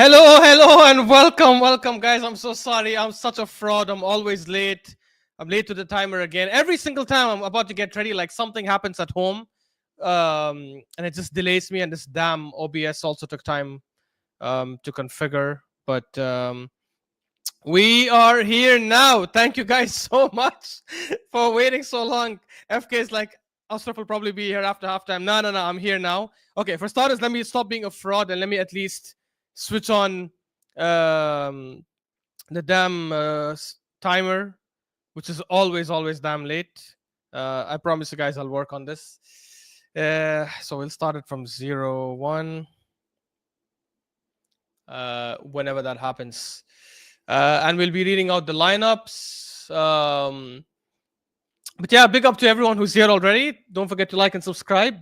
Hello, and welcome, guys. I'm so sorry. I'm such a fraud. I'm always late. I'm late to the timer again. Every single time I'm about to get ready, like something happens at home, and it just delays me. And this damn OBS also took time to configure. But we are here now. Thank you guys so much for waiting so long. FK is like, Ashraf will probably be here after halftime. No. I'm here now. Okay, for starters, let me stop being a fraud and let me at least switch on um, the damn timer, which is always damn late. I promise you guys I'll work on this. So we'll start it from 0-1. Whenever that happens. And we'll be reading out the lineups. But yeah, big up to everyone who's here already. Don't forget to like and subscribe.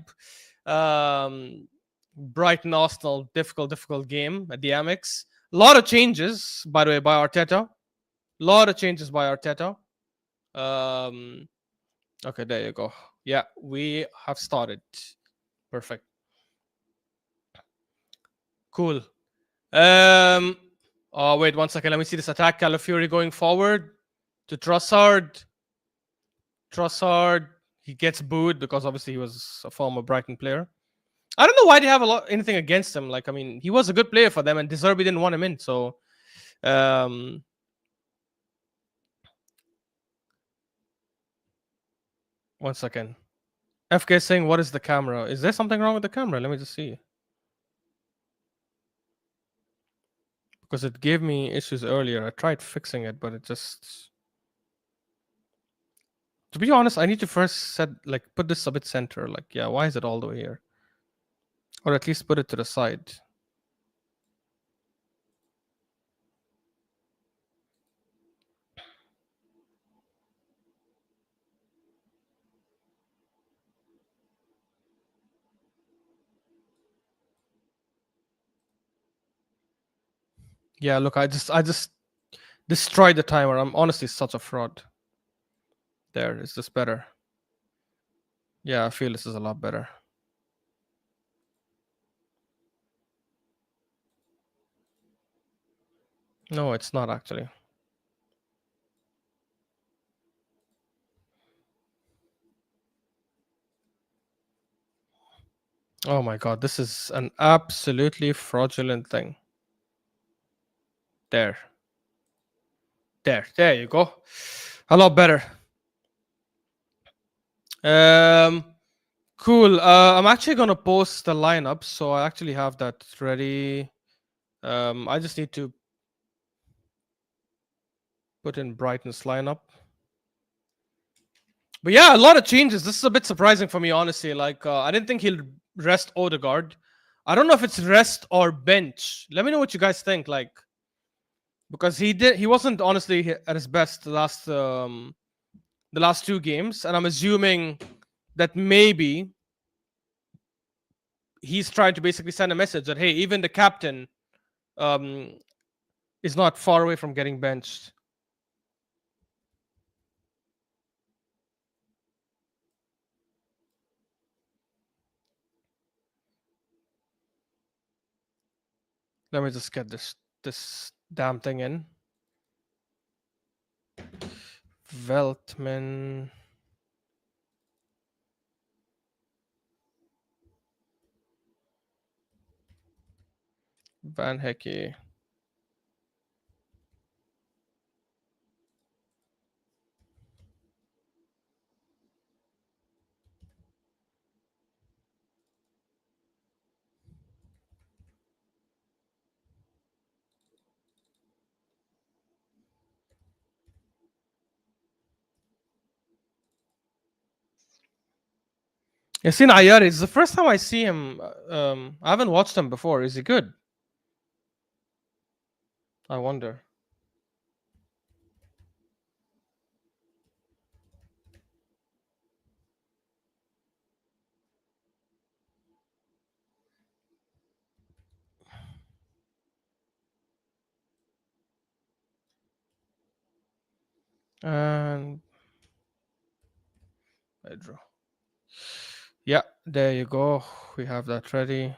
Brighton Arsenal, difficult game at the Amex. A lot of changes, by the way, by Arteta. Okay, there you go. Yeah, we have started. Perfect. Cool. Oh, wait 1 second. Let me see this attack. Calafiori going forward to Trossard. He gets booed because obviously he was a former Brighton player. I don't know why they have anything against him. Like, I mean, he was a good player for them, and De Zerbi didn't want him in. So, 1 second. FK saying, "What is the camera? Is there something wrong with the camera? Let me just see." Because it gave me issues earlier. I tried fixing it, but it just. To be honest, I need to first put this a bit center. Like, yeah, why is it all the way here? Or at least put it to the side. Yeah, look, I just destroyed the timer. I'm honestly such a fraud. There, is this better? Yeah, I feel this is a lot better. No, it's not actually. Oh my god, this is an absolutely fraudulent thing. There you go. A lot better. Cool. I'm actually gonna post the lineup, so I actually have that ready. I just need to put in Brighton's lineup. But yeah, a lot of changes. This is a bit surprising for me, honestly. Like, I didn't think he'll rest Odegaard. I don't know if it's rest or bench. Let me know what you guys think. Like, because he wasn't honestly at his best the last two games, and I'm assuming that maybe he's trying to basically send a message that, hey, even the captain um, is not far away from getting benched. Let me just get this damn thing in. Veltman. Van Hecke. Yasin Ayari. It's the first time I see him. I haven't watched him before. Is he good? I wonder. And Pedro. Yeah, there you go. We have that ready.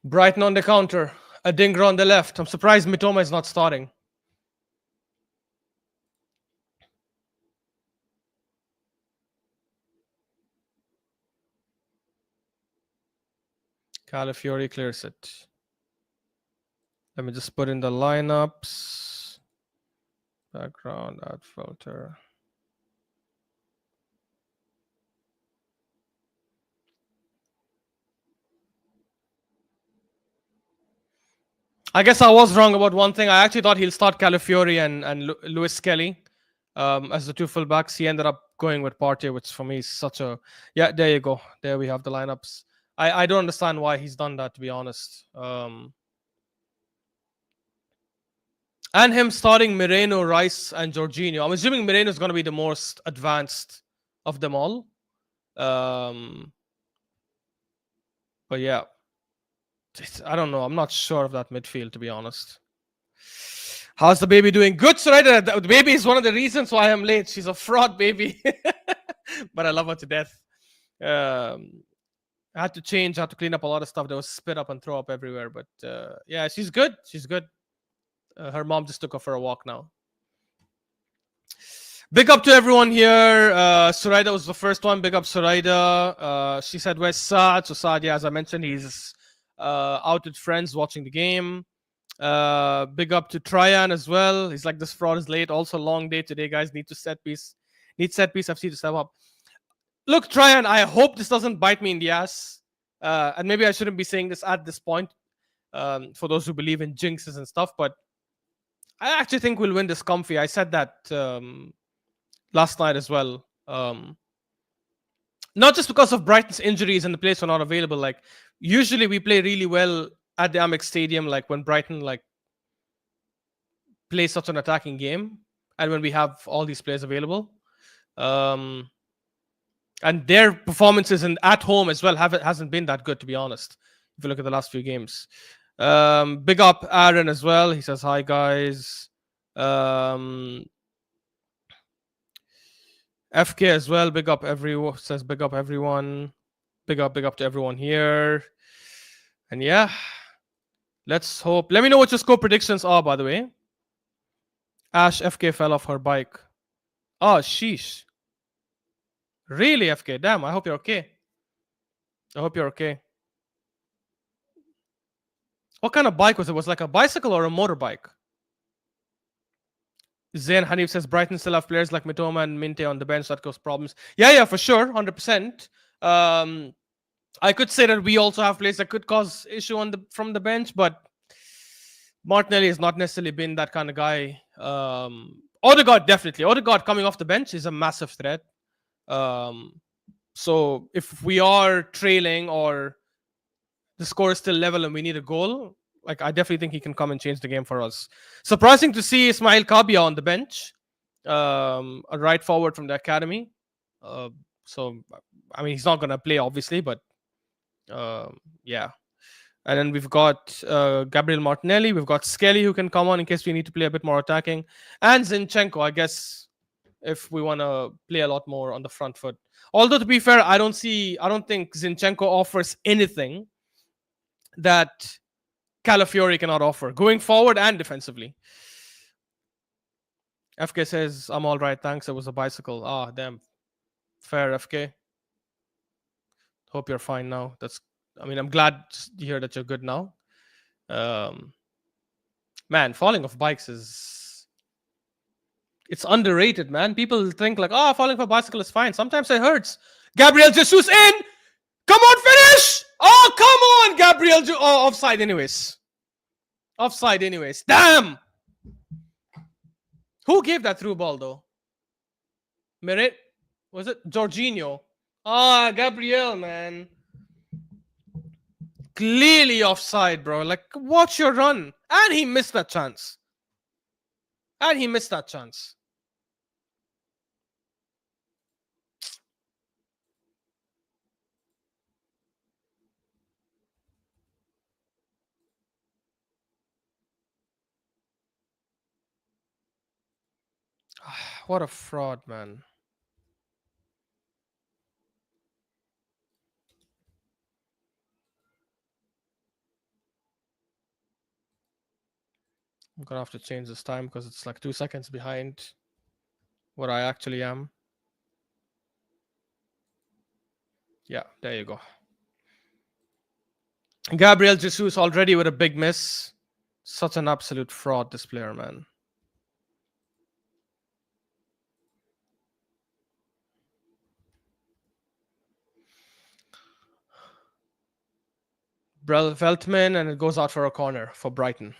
Brighton on the counter. A Dinger on the left. I'm surprised Mitoma is not starting. Calafiori clears it. Let me just put in the lineups. Background, add filter. I guess I was wrong about one thing. I actually thought he'll start Calafiori and Lewis Kelly as the two fullbacks. He ended up going with Partey, which for me is such a yeah. There you go. There we have the lineups. I don't understand why he's done that, to be honest. And him starting Moreno, Rice, and Jorginho. I'm assuming Moreno is going to be the most advanced of them all. But yeah, I don't know. I'm not sure of that midfield, to be honest. How's the baby doing? Good, Suraida. The baby is one of the reasons why I'm late. She's a fraud baby. But I love her to death. I had to change, I had to clean up a lot of stuff. There was spit up and throw up everywhere. But yeah, she's good. She's good. Her mom just took her for a walk now. Big up to everyone here. Suraida was the first one. Big up Suraida. She said, where's Saad? So Saad, yeah, as I mentioned, he's out with friends watching the game. Big up to Tryan as well. He's like, this fraud is late. Also, long day today, guys. Need set piece FC to step up. Look, Tryan, I hope this doesn't bite me in the ass. And maybe I shouldn't be saying this at this point for those who believe in jinxes and stuff, but I actually think we'll win this comfy. I said that last night as well. Not just because of Brighton's injuries and the players were not available. Like, usually we play really well at the Amex Stadium, like when Brighton like plays such an attacking game and when we have all these players available. And their performances at home as well hasn't been that good, to be honest, if you look at the last few games. Big up Aaron as well. He says, hi, guys. FK as well. Big up everyone. Says, big up everyone. Big up to everyone here. And yeah, let's hope. Let me know what your score predictions are, by the way. Ash, FK fell off her bike. Oh, sheesh. Really, FK? Damn, I hope you're okay. I hope you're okay. What kind of bike was it? Was it like a bicycle or a motorbike? Zain Hanif says Brighton still have players like Mitoma and Minte on the bench that cause problems. Yeah, for sure, 100%. I could say that we also have players that could cause issue from the bench, but Martinelli has not necessarily been that kind of guy. Odegaard, definitely. Odegaard coming off the bench is a massive threat. So if we are trailing or the score is still level and we need a goal, like, I definitely think he can come and change the game for us. Surprising to see Ismail Kabia on the bench, a right forward from the academy. So, I mean, he's not going to play, obviously, but yeah. And then we've got Gabriel Martinelli. We've got Skelly, who can come on in case we need to play a bit more attacking. And Zinchenko, I guess, if we want to play a lot more on the front foot. Although, to be fair, I don't think Zinchenko offers anything that Calafiori cannot offer, going forward and defensively. FK says, I'm all right, thanks. It was a bicycle. Ah, damn. Fair, FK. Hope you're fine now. I'm glad to hear that you're good now. Man, falling off bikes it's underrated, man. People think like, oh, falling off a bicycle is fine. Sometimes it hurts. Gabriel Jesus in! Come on, finish! Oh, come on, Gabriel. Offside anyways. Offside anyways. Damn! Who gave that through ball, though? Merit? Was it Jorginho? Ah, Gabriel, man. Clearly offside, bro. Like, watch your run. And he missed that chance. What a fraud, man. I'm gonna have to change this time because it's like 2 seconds behind what I actually am. Yeah, there you go. Gabriel Jesus already with a big miss. Such an absolute fraud, this player, man. Veltman, and it goes out for a corner for Brighton.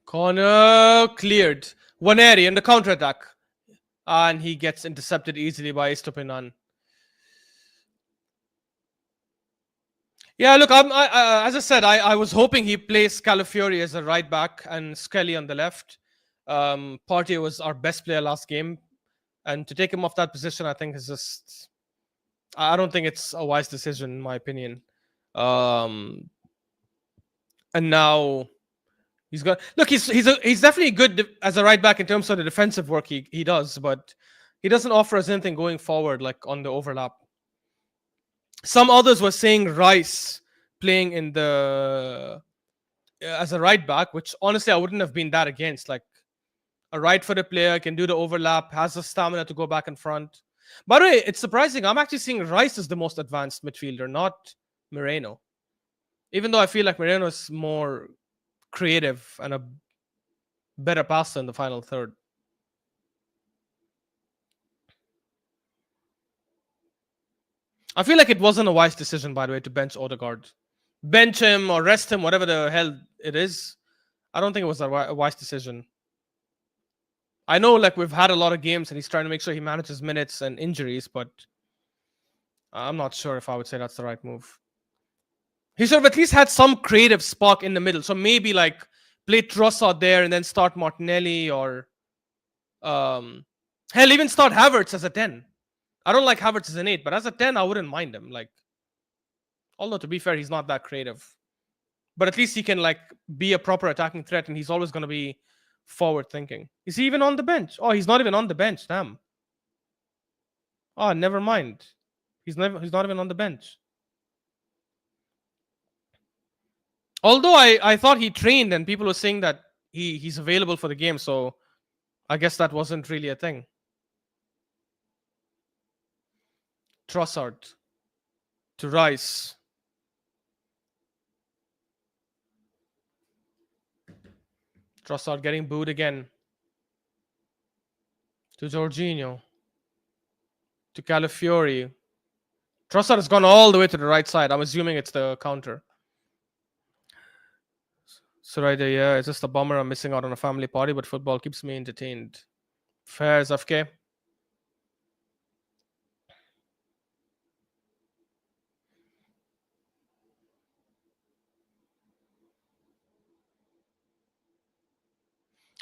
Corner cleared. Waneri in the counter attack. And he gets intercepted easily by Estupinan. Yeah, look, as I said, I was hoping he plays Calafiori as a right back and Skelly on the left. Partey was our best player last game. And to take him off that position, I think is just. I don't think it's a wise decision, in my opinion. And now he's got look. He's definitely good as a right back in terms of the defensive work he does, but he doesn't offer us anything going forward, like on the overlap. Some others were saying Rice playing in the as a right back, which honestly I wouldn't have been that against. Like a right-footed player can do the overlap, has the stamina to go back in front. By the way, it's surprising. I'm actually seeing Rice as the most advanced midfielder, not Moreno. Even though I feel like Moreno is more creative and a better passer in the final third. I feel like it wasn't a wise decision, by the way, to bench Odegaard. Bench him or rest him, whatever the hell it is. I don't think it was a wise decision. I know, like, we've had a lot of games and he's trying to make sure he manages minutes and injuries, but I'm not sure if I would say that's the right move. He should have at least had some creative spark in the middle. So maybe, like, play Trossard there and then start Martinelli or hell, even start Havertz as a 10. I don't like Havertz as an 8, but as a 10, I wouldn't mind him. Like, although to be fair, he's not that creative. But at least he can, like, be a proper attacking threat, and he's always going to be forward thinking. Is he even on the bench? Oh, he's not even on the bench. Damn. Oh, never mind. He's not even on the bench. Although I thought he trained and people were saying that he's available for the game, so I guess that wasn't really a thing. Trossard to Rice. Trossard getting booed again. To Jorginho. To Calafiori. Trossard has gone all the way to the right side. I'm assuming it's the counter. So right there, yeah, it's just a bummer I'm missing out on a family party, but football keeps me entertained. Fair as FK.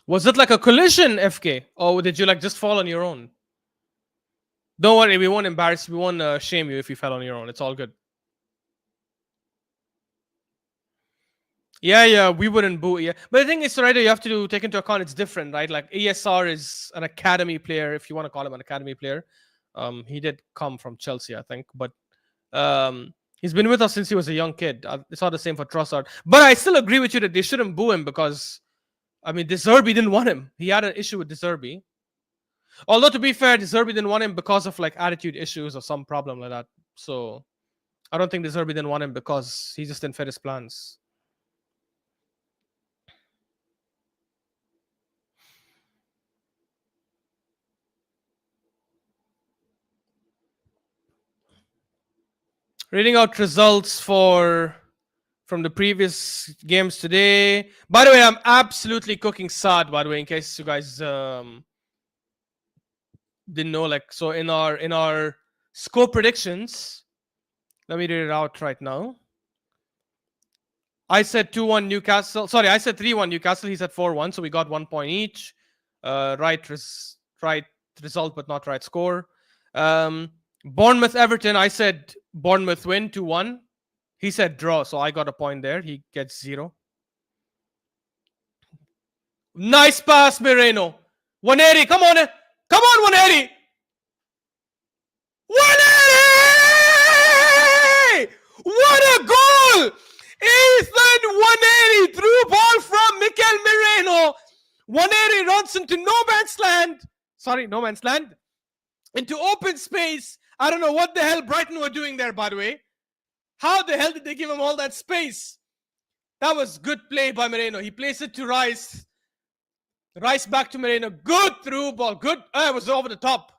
Was it like a collision, FK? Or did you like just fall on your own? Don't worry, we won't embarrass, we won't shame you if you fell on your own. It's all good. Yeah, we wouldn't boo. Yeah, but the thing is, right, you have to take into account it's different, right? Like ESR is an academy player, if you want to call him an academy player. He did come from Chelsea, I think, but he's been with us since he was a young kid. It's not the same for Trossard, but I still agree with you that they shouldn't boo him because, I mean, De Zerbi didn't want him. He had an issue with De Zerbi. Although to be fair, De Zerbi didn't want him because of like attitude issues or some problem like that. So I don't think De Zerbi didn't want him because he just didn't fit his plans. Reading out results from the previous games today. By the way, I'm absolutely cooking sad. By the way, in case you guys didn't know, like, so in our score predictions, let me read it out right now. I said 2-1 Newcastle. Sorry, I said 3-1 Newcastle. He said 4-1. So we got 1 point each. Right result, but not right score. Bournemouth Everton. I said Bournemouth win 2-1. He said draw, so I got a point there. He gets 0. Nice pass, Moreno. 180. Come on. Come on, 180. 180! What a goal! Ethan 180 through ball from Mikel Moreno. 180 runs into no man's land. Sorry, no man's land. Into open space. I don't know what the hell Brighton were doing there, by the way. How the hell did they give him all that space? That was good play by Moreno. He placed it to Rice. Rice back to Moreno. Good through ball. Good. It was over the top.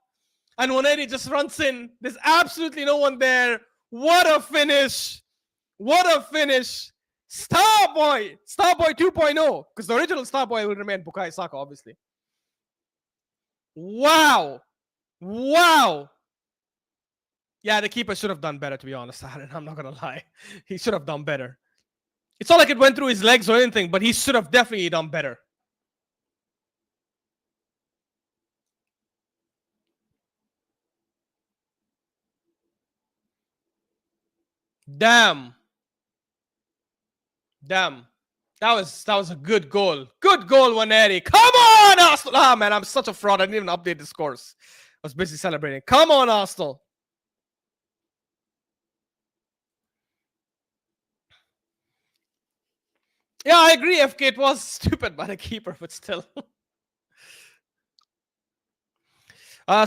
And 180 just runs in. There's absolutely no one there. What a finish. What a finish. Starboy. Starboy 2.0. Because the original Starboy will remain Bukayo Saka, obviously. Wow. Wow. Yeah, the keeper should have done better, to be honest. I'm not going to lie. He should have done better. It's not like it went through his legs or anything, but he should have definitely done better. Damn. That was a good goal. Good goal, 180. Come on, Arsenal. Ah, man, I'm such a fraud. I didn't even update the scores. I was busy celebrating. Come on, Arsenal. Yeah, I agree, FK. It was stupid by the keeper, but still.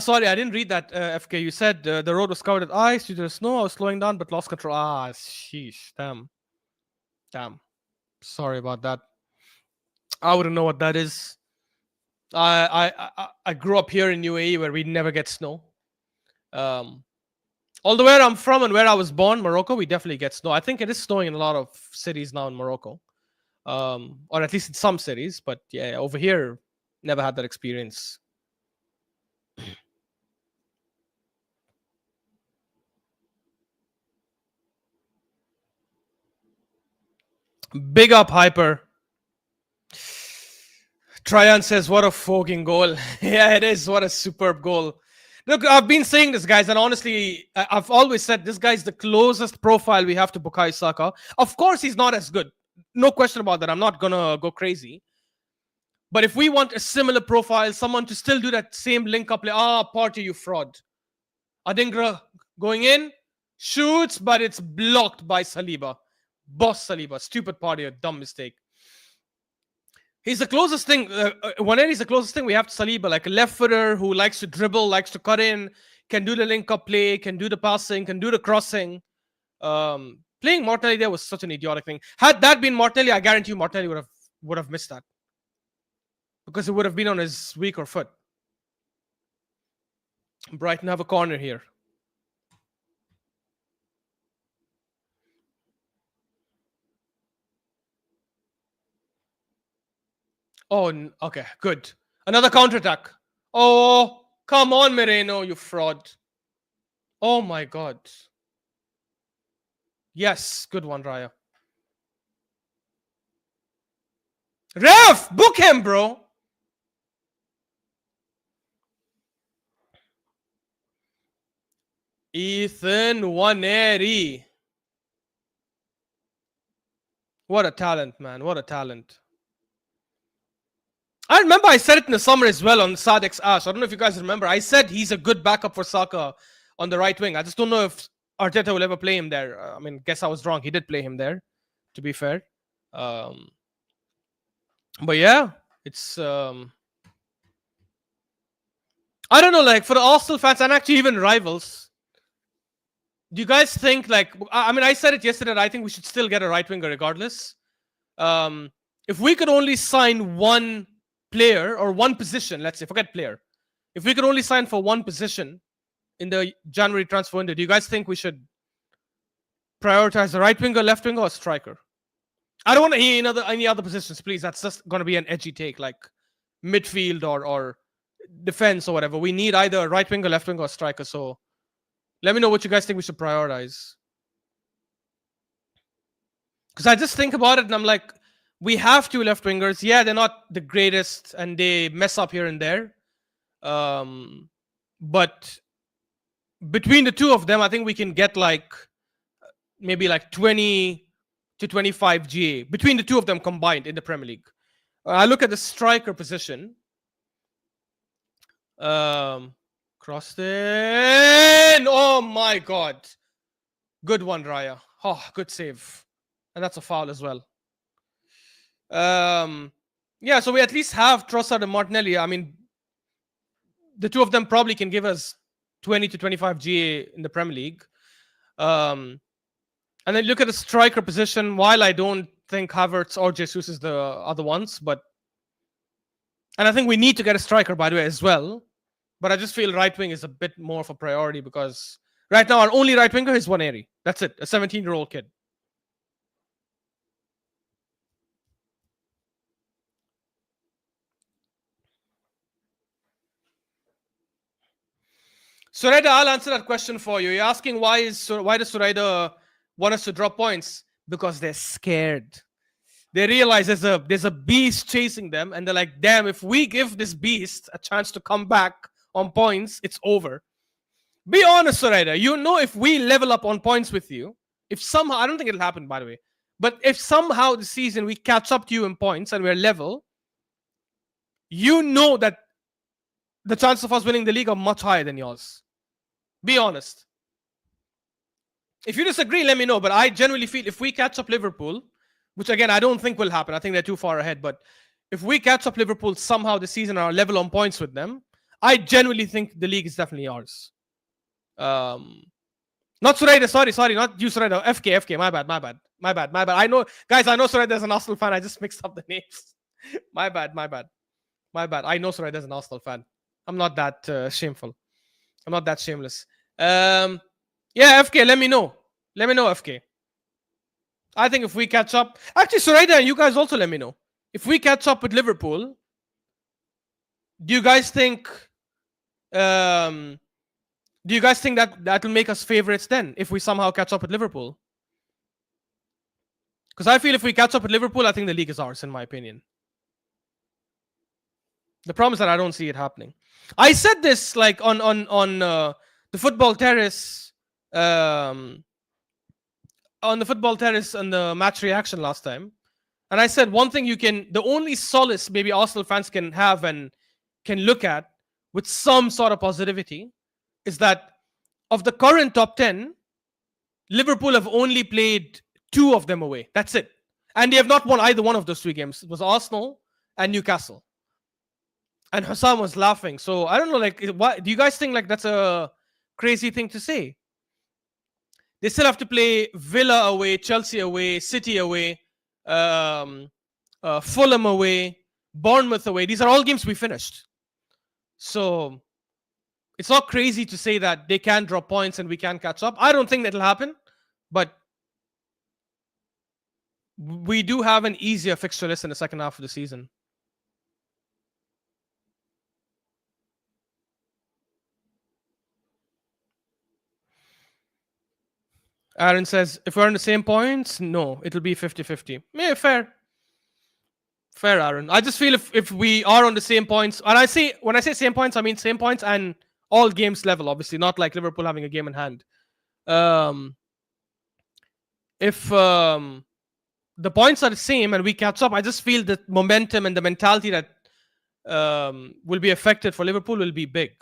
Sorry, I didn't read that, FK. You said the road was covered with ice due to the snow. I was slowing down, but lost control. Ah, sheesh. Damn. Sorry about that. I wouldn't know what that is. I grew up here in UAE where we never get snow. Although where I'm from and where I was born, Morocco, we definitely get snow. I think it is snowing in a lot of cities now in Morocco. Or at least in some cities. But yeah, over here, never had that experience. Big up, Hyper. Tryon says, what a fucking goal. Yeah, it is. What a superb goal. Look, I've been saying this, guys, and honestly, I've always said this guy's the closest profile we have to Bukayo Saka. Of course, he's not as good. No question about that. I'm not going to go crazy. But if we want a similar profile, someone to still do that same link-up play, Partey, you fraud. Adingra going in, shoots, but it's blocked by Saliba. Boss Saliba. Stupid Partey, a dumb mistake. He's the closest thing. 180 is the closest thing we have to Saliba, like a left footer who likes to dribble, likes to cut in, can do the link-up play, can do the passing, can do the crossing. Playing Martinelli there was such an idiotic thing. Had that been Martinelli, I guarantee you Martinelli would have missed that. Because it would have been on his weaker foot. Brighton have a corner here. Oh, okay, good. Another counterattack. Oh, come on, Moreno, you fraud. Oh my God. Yes, good one, Raya. Ref, book him, bro. Ethan 180. What a talent, man. What a talent. I remember I said it in the summer as well on Sadek's Ash. I don't know if you guys remember. I said he's a good backup for Saka on the right wing. I just don't know if Arteta will ever play him there. I mean, guess I was wrong. He did play him there, to be fair. But yeah, it's... I don't know, like, for the Arsenal fans and actually even rivals, do you guys think, like... I mean, I said it yesterday that I think we should still get a right winger regardless. If we could only sign one player or one position, let's say, forget player. If we could only sign for one position in the January transfer window, do you guys think we should prioritize the right winger, left winger, or striker? I don't want to hear any other positions, please. That's just going to be an edgy take, like midfield or defense or whatever. We need either a right winger, left winger, or striker. So let me know what you guys think we should prioritize. Because I just think about it and I'm like, we have two left wingers. Yeah, they're not the greatest and they mess up here and there. Um, but between the two of them, I think we can get like maybe like 20 to 25 GA between the two of them combined in the Premier League. I look at the striker position. Crossed in. Oh my god. Good one, Raya. Oh, good save. And that's a foul as well. Yeah, so we at least have Trossard and Martinelli. I mean, the two of them probably can give us 20 to 25 GA in the Premier League. And then look at the striker position. While I don't think Havertz or Jesus is the other ones, and I think we need to get a striker, by the way, as well. But I just feel right wing is a bit more of a priority because right now our only right winger is Waneri. That's it, a 17-year-old kid. Suraida, I'll answer that question for you. You're asking why does Suraida want us to drop points? Because they're scared. They realize there's a beast chasing them, and they're like, damn, if we give this beast a chance to come back on points, it's over. Be honest, Suraida. You know, if we level up on points with you, if somehow, I don't think it'll happen, by the way, but if somehow this season we catch up to you in points and we're level, you know that the chances of us winning the league are much higher than yours. Be honest. If you disagree, let me know. But I genuinely feel if we catch up Liverpool, which again I don't think will happen, I think they're too far ahead. But if we catch up Liverpool somehow this season and are level on points with them, I genuinely think the league is definitely ours. Not Suraida, sorry, not you, Suraida. FK, my bad. I know, guys, I know Suraida's an Arsenal fan. I just mixed up the names. my bad. I know Suraida's an Arsenal fan. I'm not that shameful. I'm not that shameless. Yeah, FK, let me know. FK. I think if we catch up, actually, Suraida, you guys also let me know. If we catch up with Liverpool, do you guys think that will make us favorites then if we somehow catch up with Liverpool? Because I feel if we catch up with Liverpool, I think the league is ours, in my opinion. The problem is that I don't see it happening. I said this like on the football terrace, on the football terrace and the match reaction last time, and I said one thing the only solace maybe Arsenal fans can have and can look at with some sort of positivity is that of the current top 10, Liverpool have only played 2 of them away. That's it. And they have not won either one of those 3 games. It was Arsenal and Newcastle. And Hassan was laughing. So I don't know, like, what do you guys think? Like, that's a crazy thing to say? They still have to play Villa away, Chelsea away, City away, Fulham away, Bournemouth away. These are all games we finished. So it's not crazy to say that they can drop points and we can catch up. I don't think that'll happen, but we do have an easier fixture list in the second half of the season. Aaron says, if we're on the same points, no, it'll be 50-50. Yeah, fair. Fair, Aaron. I just feel if we are on the same points, and when I say same points, I mean same points and all games level, obviously, not like Liverpool having a game in hand. If the points are the same and we catch up, I just feel the momentum and the mentality that will be affected for Liverpool will be big.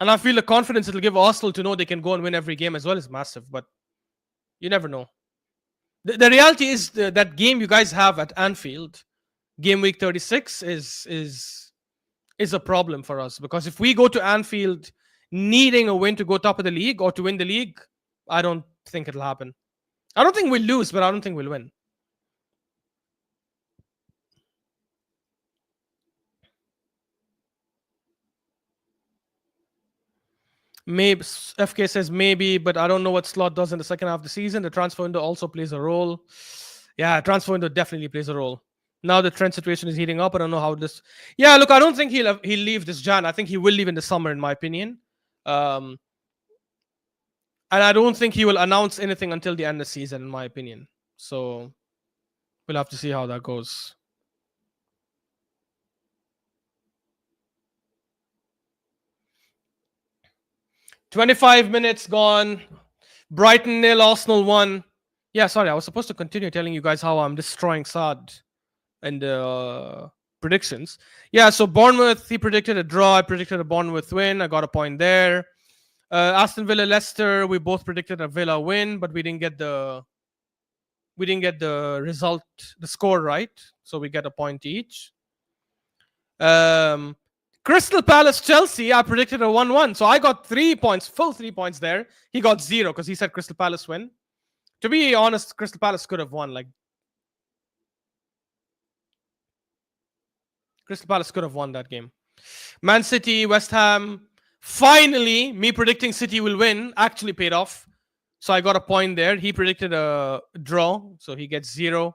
And I feel the confidence it'll give Arsenal to know they can go and win every game as well is massive, but you never know. The reality is that game you guys have at Anfield, game week 36, is a problem for us, because if we go to Anfield needing a win to go top of the league or to win the league, I don't think it'll happen. I don't think we'll lose, but I don't think we'll win. Maybe FK says maybe, but I don't know what Slot does in the second half of the season. The transfer window also plays a role. Yeah, transfer window definitely plays a role. Now the Trent situation is heating up. I don't know how this. Yeah, look, I don't think he'll leave this Jan. I think he will leave in the summer, in my opinion. And I don't think he will announce anything until the end of the season, in my opinion. So we'll have to see how that goes. "25 minutes gone. Brighton nil, Arsenal 1." Yeah, sorry, I was supposed to continue telling you guys how I'm destroying Sad and predictions. Yeah, so Bournemouth, he predicted a draw. I predicted a Bournemouth win. I got a point there. Aston Villa, Leicester, we both predicted a Villa win, but we didn't get the result, the score right. So we get a point each. Um, Crystal Palace, Chelsea, I predicted a 1-1. So I got 3 points, full 3 points there. He got 0 because he said Crystal Palace win. To be honest, Crystal Palace could have won. Like, Crystal Palace could have won that game. Man City, West Ham. Finally, me predicting City will win actually paid off. So I got a point there. He predicted a draw, so he gets 0.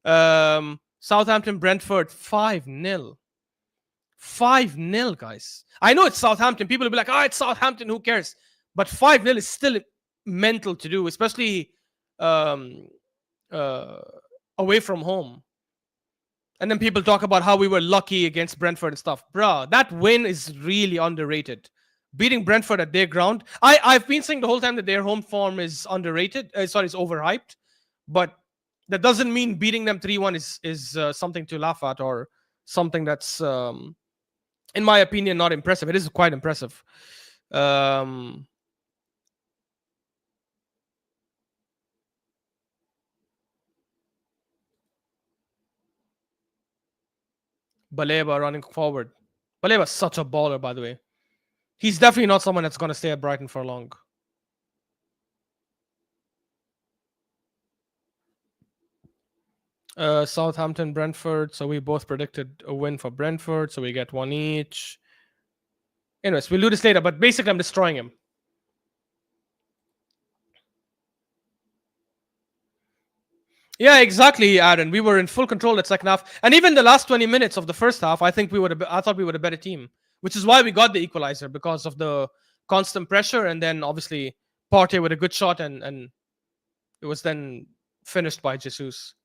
Southampton, Brentford, 5-0. 5-0, guys. I know it's Southampton. People will be like, oh, it's Southampton. Who cares? But 5-0 is still mental to do, especially away from home. And then people talk about how we were lucky against Brentford and stuff. Bruh, that win is really underrated. Beating Brentford at their ground. I've been saying the whole time that their home form is underrated. It's overhyped. But that doesn't mean beating them 3-1 is something to laugh at or something that's, in my opinion, not impressive. It is quite impressive. Baleba running forward. Baleba's such a baller, by the way. He's definitely not someone that's going to stay at Brighton for long. Southampton, Brentford. So we both predicted a win for Brentford. So we get 1 each. Anyways, we'll do this later. But basically, I'm destroying him. Yeah, exactly, Aaron. We were in full control at second half, and even the last 20 minutes of the first half, I thought we were a better team, which is why we got the equalizer because of the constant pressure, and then obviously Partey with a good shot, and it was then finished by Jesus.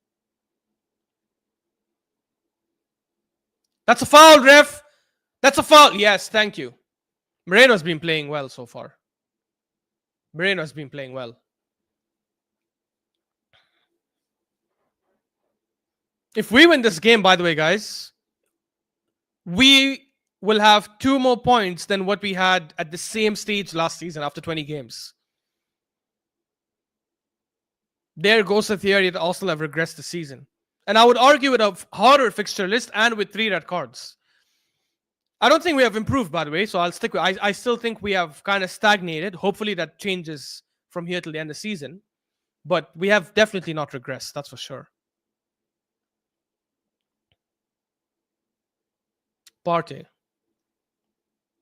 That's a foul, ref. That's a foul. Yes, thank you. Moreno's been playing well so far. Moreno's been playing well. If we win this game, by the way, guys, we will have 2 more points than what we had at the same stage last season after 20 games. There goes the theory that Arsenal have regressed this season. And I would argue with a harder fixture list and with 3 red cards. I don't think we have improved, by the way, so I'll stick with I still think we have kind of stagnated. Hopefully that changes from here till the end of the season. But we have definitely not regressed, that's for sure. Partey.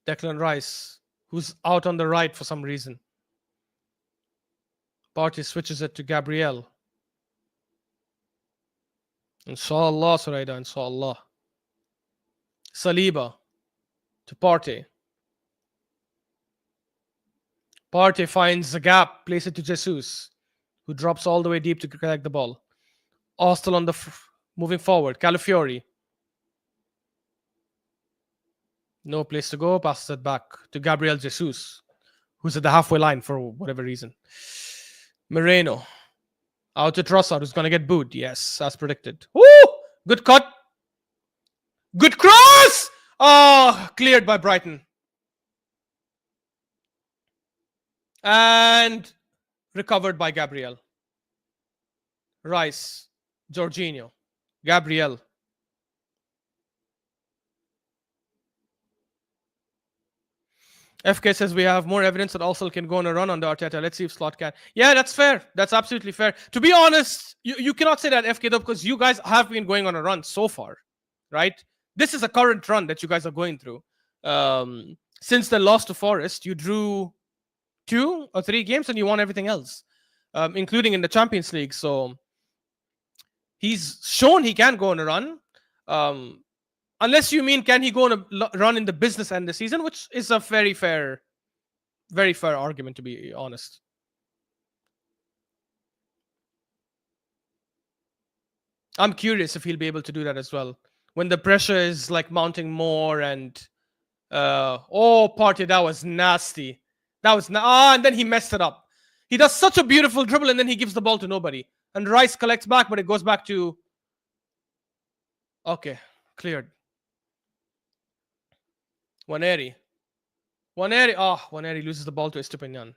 Declan Rice, who's out on the right for some reason. Partey switches it to Gabriel. Inshallah, Suraida, inshallah. Saliba to Partey. Partey finds the gap, plays it to Jesus, who drops all the way deep to collect the ball. Arsenal on the moving forward. Calafiori. No place to go, passes it back to Gabriel Jesus, who's at the halfway line for whatever reason. Moreno. Out to Trossard, who's going to get booed. Yes, as predicted. Woo! Good cut. Good cross! Oh, cleared by Brighton. And recovered by Gabriel. Rice. Jorginho. Gabriel. FK says we have more evidence that Arsenal can go on a run under Arteta. Let's see if Slot can. Yeah, that's fair. That's absolutely fair. To be honest, you cannot say that, FK, though, because you guys have been going on a run so far, right? This is a current run that you guys are going through. Since the loss to Forest, you drew 2 or 3 games and you won everything else, including in the Champions League. So he's shown he can go on a run. Unless you mean, can he go on a run in the business end of the season, which is a very fair argument, to be honest. I'm curious if he'll be able to do that as well. When the pressure is like mounting more and oh, Partey, that was nasty. And then he messed it up. He does such a beautiful dribble and then he gives the ball to nobody. And Rice collects back, but it goes back to okay, cleared. Waneri. Waneri loses the ball to Estepinian.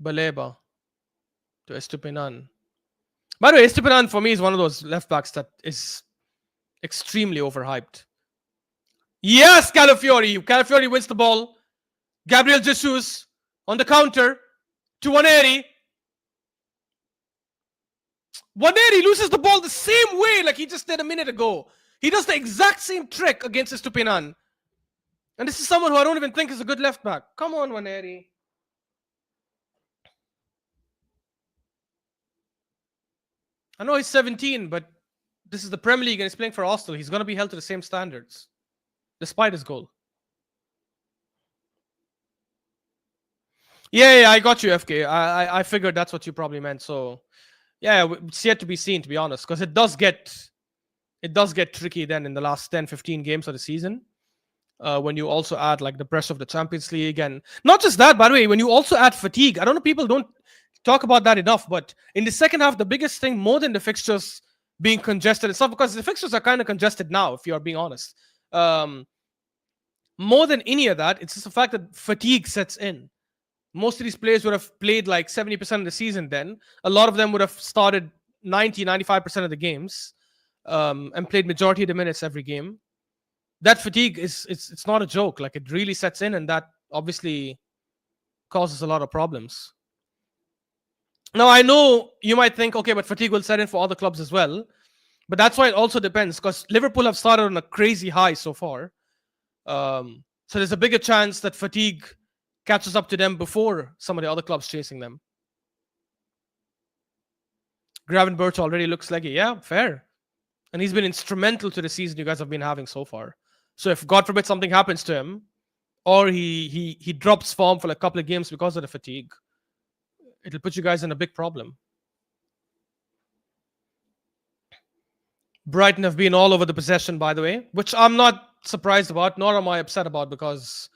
Baleba to Estupinan. By the way, Estupinan for me is one of those left backs that is extremely overhyped. Yes, Calafiori. Calafiori wins the ball. Gabriel Jesus on the counter to Waneri. Waneri loses the ball the same way like he just did a minute ago. He does the exact same trick against Estupinan. And this is someone who I don't even think is a good left back. Come on, Waneri. I know he's 17, but this is the Premier League and he's playing for Arsenal. He's going to be held to the same standards, despite his goal. Yeah, I got you, FK. I figured that's what you probably meant. So, yeah, it's yet to be seen, to be honest, because it does get tricky then in the last 10, 15 games of the season. When you also add like the pressure of the Champions League, and not just that, by the way, when you also add fatigue. I don't know, people don't talk about that enough, but in the second half, the biggest thing, more than the fixtures being congested and stuff, because the fixtures are kind of congested now, if you're being honest. More than any of that, it's just the fact that fatigue sets in. Most of these players would have played like 70% of the season then. A lot of them would have started 90, 95% of the games and played majority of the minutes every game. That fatigue it's not a joke. Like, it really sets in, and that obviously causes a lot of problems. Now, I know you might think, okay, but fatigue will set in for other clubs as well. But that's why it also depends, because Liverpool have started on a crazy high so far. So there's a bigger chance that fatigue catches up to them before some of the other clubs chasing them. Gravenberch already looks leggy. Yeah, fair. And he's been instrumental to the season you guys have been having so far. So if, God forbid, something happens to him, or he drops form for like a couple of games because of the fatigue, it'll put you guys in a big problem. Brighton have been all over the possession, by the way, which I'm not surprised about, nor am I upset about, because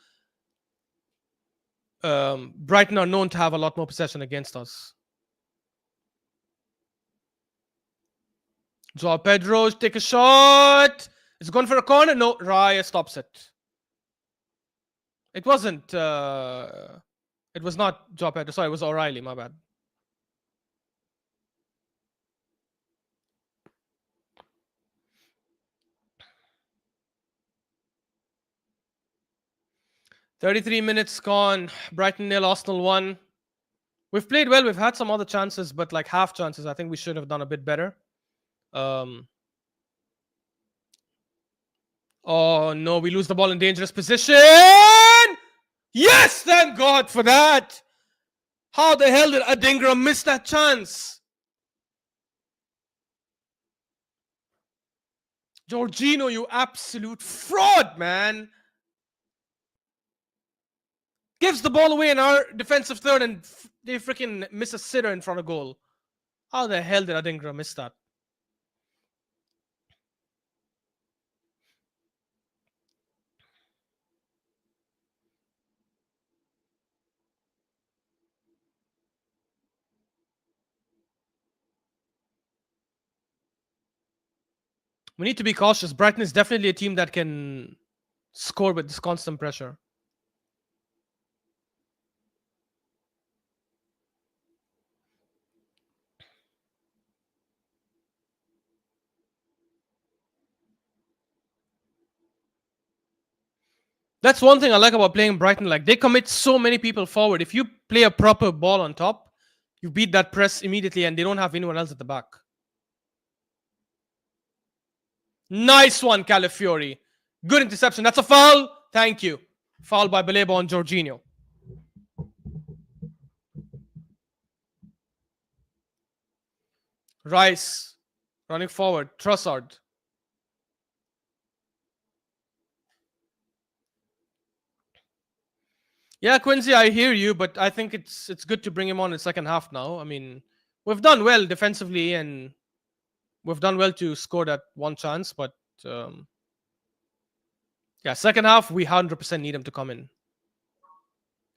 Brighton are known to have a lot more possession against us. Joao Pedro, take a shot. It's going for a corner. No, Raya stops it. It wasn't. It was not Joao Pedro. Sorry, it was O'Reilly. My bad. "33 minutes gone. Brighton 0, Arsenal 1. We've played well. We've had some other chances, but like half chances. I think we should have done a bit better. Oh no, we lose the ball in dangerous position. Yes, thank God for that. How the hell did Adingra miss that chance? Jorginho, you absolute fraud, man. Gives the ball away in our defensive third, and they freaking miss a sitter in front of goal. How the hell did Adingra miss that? We need to be cautious. Brighton is definitely a team that can score with this constant pressure. That's one thing I like about playing Brighton. Like, they commit so many people forward. If you play a proper ball on top, you beat that press immediately, and they don't have anyone else at the back. Nice one, Calafiori. Good interception. That's a foul. Thank you. Foul by Baleba on Jorginho. Rice running forward. Trossard. Yeah, Quincy, I hear you, but I think it's good to bring him on in the second half now. I mean, we've done well defensively and we've done well to score that one chance, but yeah, second half we 100% need him to come in,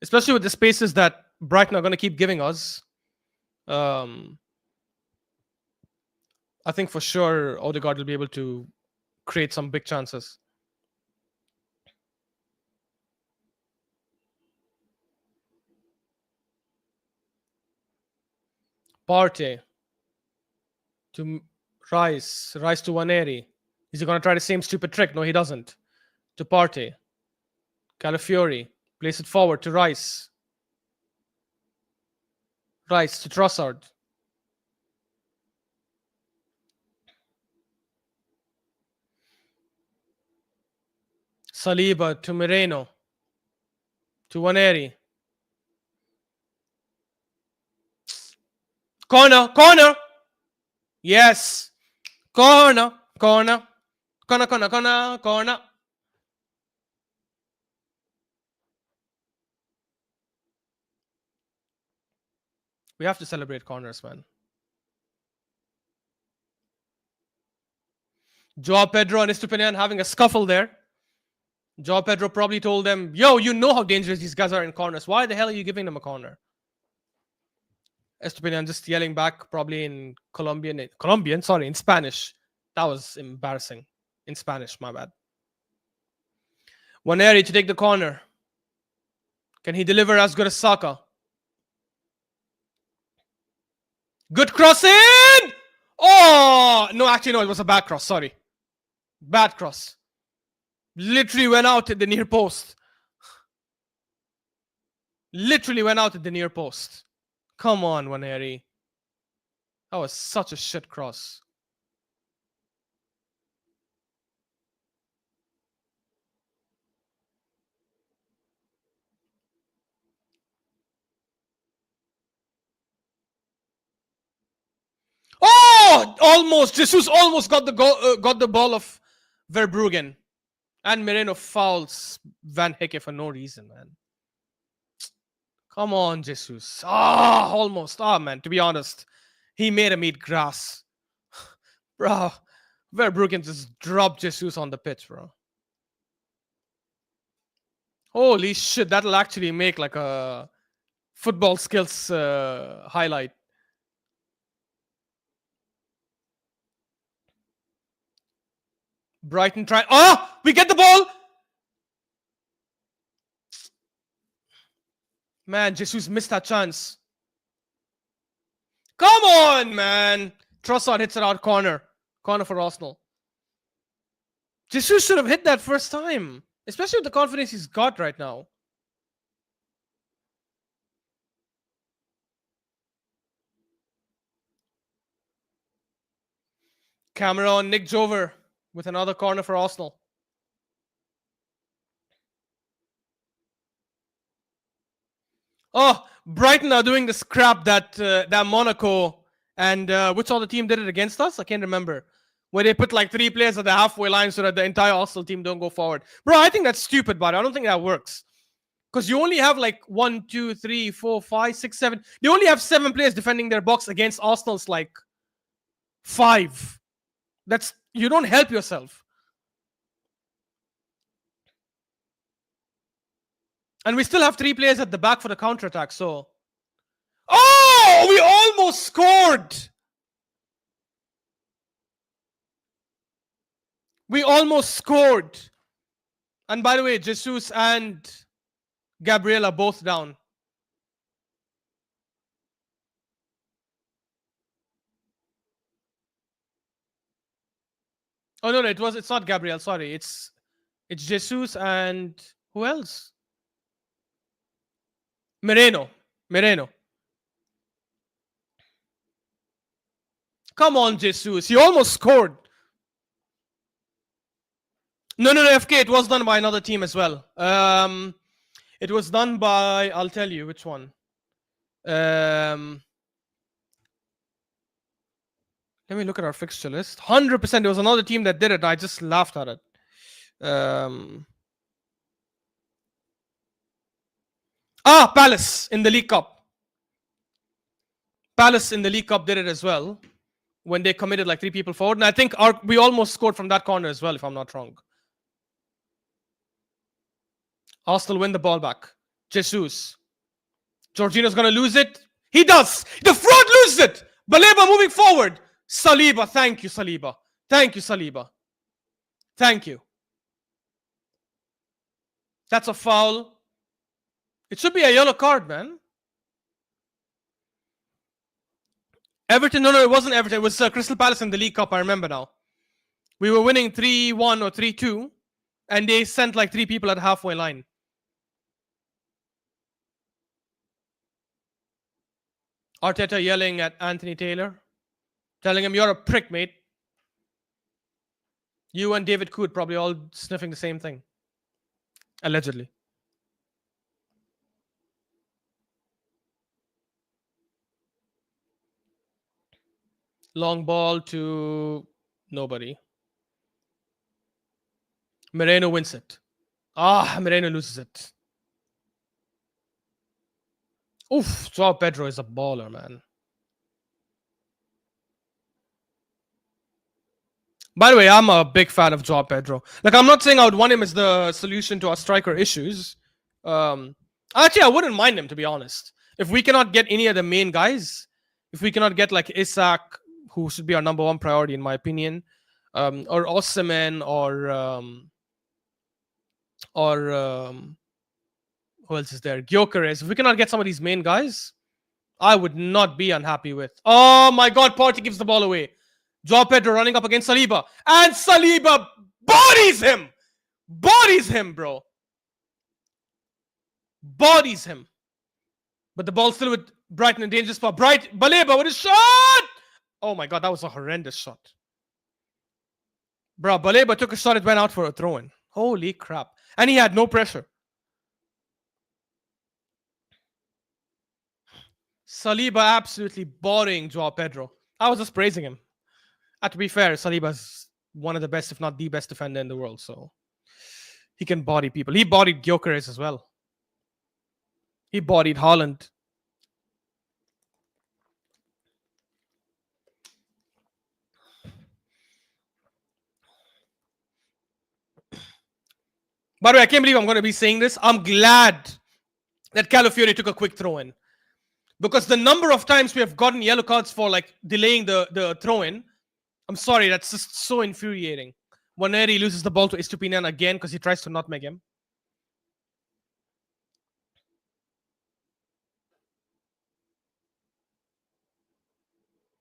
especially with the spaces that Brighton are going to keep giving us. I think for sure Odegaard will be able to create some big chances. Partey to Rice to Waneri. Is he going to try the same stupid trick? No, he doesn't. To Partey. Calafiori. Place it forward to Rice. Rice to Trossard. Saliba to Moreno. To Waneri. Corner. Yes. Corner. We have to celebrate corners, man. Joao Pedro and Estupinian having a scuffle there. Joao Pedro probably told them, yo, you know how dangerous these guys are in corners. Why the hell are you giving them a corner? Estupinian just yelling back, probably in in Spanish. That was embarrassing. In Spanish, my bad. Waneri to take the corner. Can he deliver as good as Saka? Good crossing! Oh! No, actually, no, it was a bad cross. Sorry. Bad cross. Literally went out at the near post. Come on, Waneri. That was such a shit cross. Oh! Almost. Jesus almost got the ball of Verbruggen. And Moreno fouls Van Hecke for no reason, man. Come on, Jesus. Almost. Man, to be honest. He made him eat grass. Bro, Verbruggen just dropped Jesus on the pitch, bro. Holy shit, that'll actually make like a football skills highlight. Brighton try. We get the ball. Man, Jesus missed that chance. Come on, man. Trossard hits it out corner. Corner for Arsenal. Jesus should have hit that first time. Especially with the confidence he's got right now. Cameron, Nick Jover with another corner for Arsenal. Brighton are doing this crap that Monaco and which other team did it against us? I can't remember. Where they put like 3 players at the halfway line so that the entire Arsenal team don't go forward. Bro, I think that's stupid, but I don't think that works. Because you only have like 1, 2, 3, 4, 5, 6, 7. They only have 7 players defending their box against Arsenal's like 5. You don't help yourself. And we still have 3 players at the back for the counter-attack, so... Oh! We almost scored! And by the way, Jesus and Gabriel are both down. Oh, no, it's not Gabriel, sorry. It's Jesus and... Who else? Moreno. Come on, Jesus. You almost scored. No, FK. It was done by another team as well. It was done by... I'll tell you which one. Let me look at our fixture list. 100%. There was another team that did it. I just laughed at it. Palace in the League Cup. Palace in the League Cup did it as well when they committed like 3 people forward. And I think we almost scored from that corner as well, if I'm not wrong. Arsenal win the ball back. Jesus. Jorginho's going to lose it. He does. The fraud loses it. Baleba moving forward. Saliba. Thank you, Saliba. Thank you, Saliba. Thank you. That's a foul. It should be a yellow card, man. Everton. No, it wasn't Everton. It was Crystal Palace in the League Cup. I remember now. We were winning 3-1 or 3-2. And they sent like 3 people at the halfway line. Arteta yelling at Anthony Taylor, telling him, "You're a prick, mate." You and David Coot probably all sniffing the same thing. Allegedly. Long ball to nobody. Moreno wins it. Moreno loses it. Oof, Joao Pedro is a baller, man. By the way, I'm a big fan of Joao Pedro. Like, I'm not saying I would want him as the solution to our striker issues. Actually, I wouldn't mind him, to be honest. If we cannot get any of the main guys, if we cannot get like Isak, who should be our number 1 priority in my opinion, or Osimhen, or who else is there? Gyökeres. If we cannot get some of these main guys, I would not be unhappy with. Oh my God, Partey gives the ball away. Joao Pedro running up against Saliba. And Saliba bodies him. Bodies him, bro. Bodies him. But the ball's still with Brighton in danger spot. Baleba with a shot. Oh my God, that was a horrendous shot. Bro, Baleba took a shot. It went out for a throw-in. Holy crap. And he had no pressure. Saliba absolutely bodying Joao Pedro. I was just praising him. To be fair, Saliba's one of the best, if not the best defender in the world. So he can body people. He bodied Gyökeres as well. He bodied Haaland. By the way, I can't believe I'm going to be saying this. I'm glad that Calafiori took a quick throw-in. Because the number of times we have gotten yellow cards for like delaying the throw-in, I'm sorry, that's just so infuriating. Waneri loses the ball to Estupinian again because he tries to nutmeg him.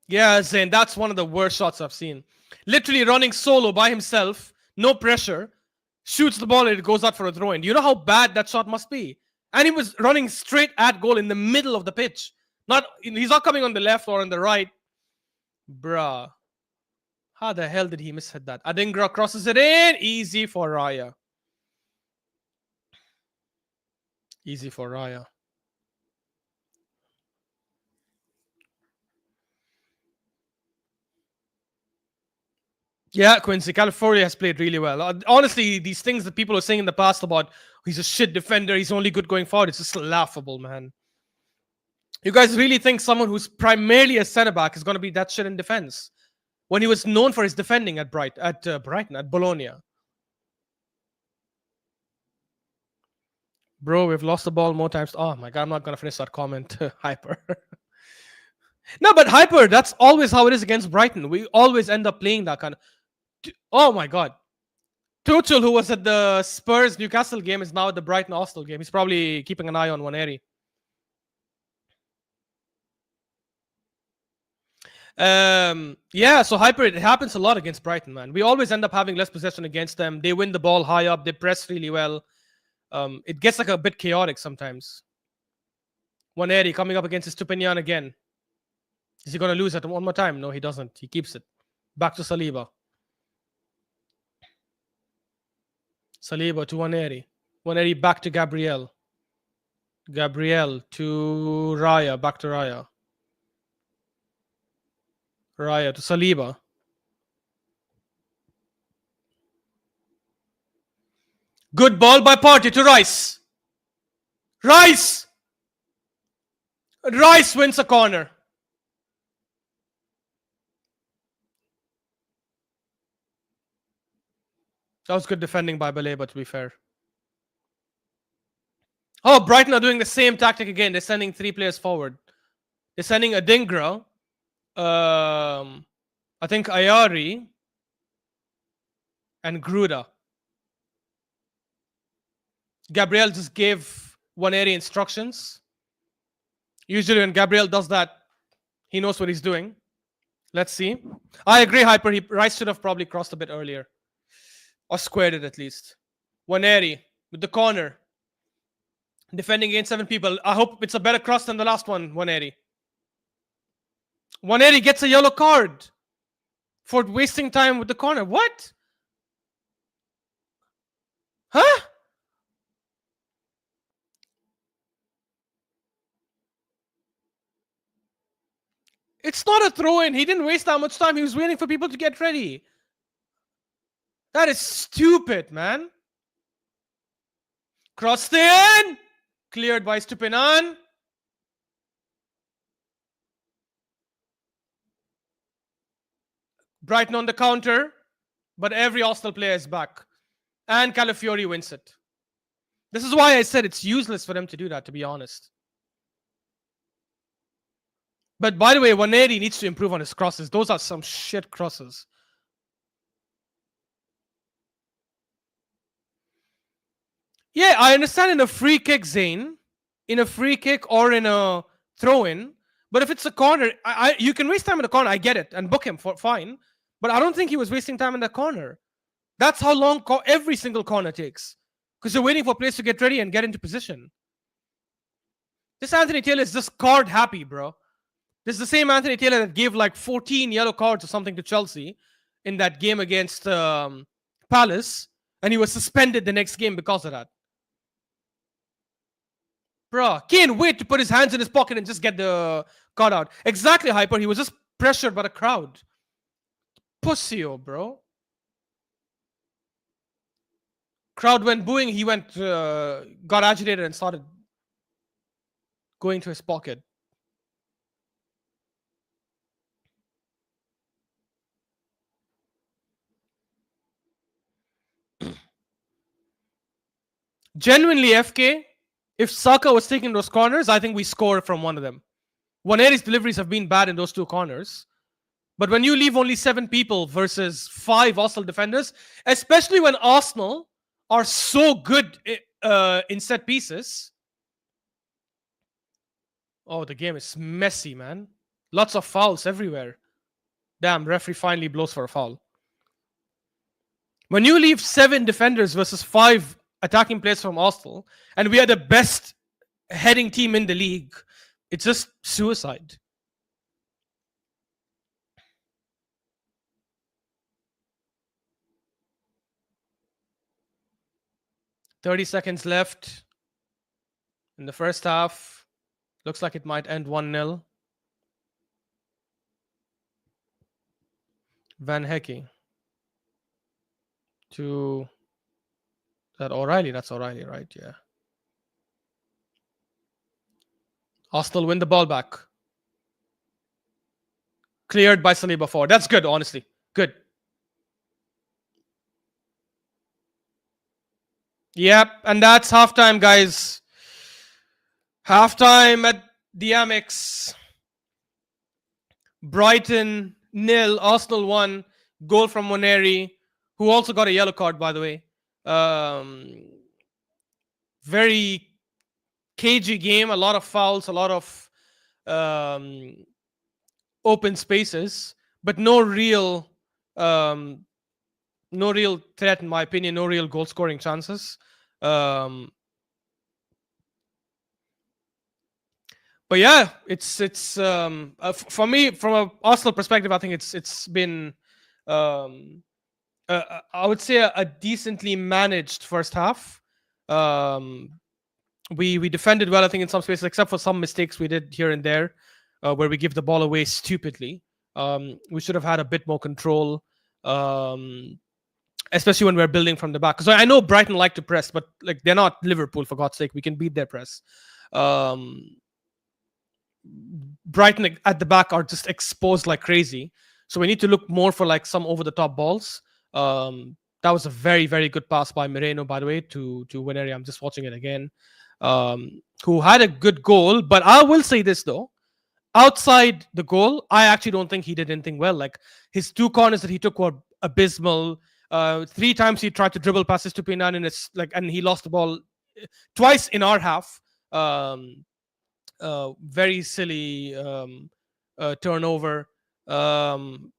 Yeah, Zain, that's one of the worst shots I've seen. Literally running solo by himself, no pressure, shoots the ball and it goes out for a throw-in. Do you know how bad that shot must be? And he was running straight at goal in the middle of the pitch. He's not coming on the left or on the right. Bruh. How the hell did he miss-hit that? Adingra crosses it in. Easy for Raya. Easy for Raya. Yeah, Quincy. California has played really well. Honestly, these things that people are saying in the past about he's a shit defender, he's only good going forward, it's just laughable, man. You guys really think someone who's primarily a centre-back is going to be that shit in defense? When he was known for his defending at Brighton, at Bologna. Bro, we've lost the ball more times. Oh my God, I'm not going to finish that comment. Hyper. No, but Hyper, that's always how it is against Brighton. We always end up playing that kind of... Oh my God. Tuchel, who was at the Spurs-Newcastle game, is now at the Brighton-Arsenal game. He's probably keeping an eye on Waneri. Yeah, so Hyper, it happens a lot against Brighton, man. We always end up having less possession against them. They win the ball high up. They press really well. It gets like a bit chaotic sometimes. Waneri coming up against Estupinian again. Is he going to lose it one more time? No, he doesn't. He keeps it. Back to Saliba. Saliba to Waneri. Waneri back to Gabriel. Gabriel to Raya. Back to Raya. Raya to Saliba. Good ball by Partey to Rice. Rice! Rice wins a corner. That was good defending by Baleba, to be fair. Oh, Brighton are doing the same tactic again. They're sending 3 players forward. They're sending Adingra, I think Ayari, and Gruda. Gabriel just gave Waneri instructions. Usually when Gabriel does that, he knows what he's doing. Let's see. I agree, Hyper. Rice should have probably crossed a bit earlier. Or squared it at least. Waneri with the corner. Defending against 7 people. I hope it's a better cross than the last one, Waneri. Waneri gets a yellow card for wasting time with the corner. What? Huh? It's not a throw-in. He didn't waste that much time. He was waiting for people to get ready. That is stupid, man. Crossed in. Cleared by Stupinan. Brighton on the counter. But every Arsenal player is back. And Calafiori wins it. This is why I said it's useless for them to do that, to be honest. But by the way, Waneri needs to improve on his crosses. Those are some shit crosses. Yeah, I understand in a free kick, Zane. In a free kick or in a throw-in. But if it's a corner, you can waste time in the corner. I get it. And book him, fine. But I don't think he was wasting time in the corner. That's how long every single corner takes. Because you're waiting for players to get ready and get into position. This Anthony Taylor is just card happy, bro. This is the same Anthony Taylor that gave like 14 yellow cards or something to Chelsea in that game against Palace. And he was suspended the next game because of that. Bro, can't wait to put his hands in his pocket and just get the card out. Exactly, Hyper. He was just pressured by the crowd. Pussy-o, bro. Crowd went booing. He went, got agitated and started going to his pocket. Genuinely, FK, if Saka was taking those corners, I think we score from one of them. Waneri's deliveries have been bad in those 2 corners. But when you leave only 7 people versus 5 Arsenal defenders, especially when Arsenal are so good in set pieces. Oh, the game is messy, man. Lots of fouls everywhere. Damn, referee finally blows for a foul. When you leave 7 defenders versus 5 attacking players from Arsenal, and we are the best heading team in the league, it's just suicide. $30 left in the first half. Looks like it might end 1-0. Van Hecke to that O'Reilly. That's O'Reilly, right? Yeah. Arsenal win the ball back. Cleared by Saliba forward. That's good, honestly. Good. Yep, and that's halftime, guys. Halftime at the Amex. Brighton 0, Arsenal 1. Goal from Waneri, who also got a yellow card, by the way. Very cagey game. A lot of fouls, a lot of open spaces, but no real threat, in my opinion. No real goal scoring chances. But yeah, it's for me, from an Arsenal perspective, I think it's been I would say a decently managed first half. We defended well, I think, in some spaces, except for some mistakes we did here and there, where we give the ball away stupidly. We should have had a bit more control, especially when we're building from the back. Because I know Brighton like to press, but like they're not Liverpool, for God's sake. We can beat their press. Brighton at the back are just exposed like crazy. So we need to look more for like some over-the-top balls. That That was a very, very good pass by Moreno, by the way, to Wineri. I'm just watching it again. Who had a good goal, but I will say this though. Outside the goal, I actually don't think he did anything well. Like his two corners that he took were abysmal. Three times he tried to dribble passes to Pinan, and it's like, and he lost the ball twice in our half. Very silly turnover. Um,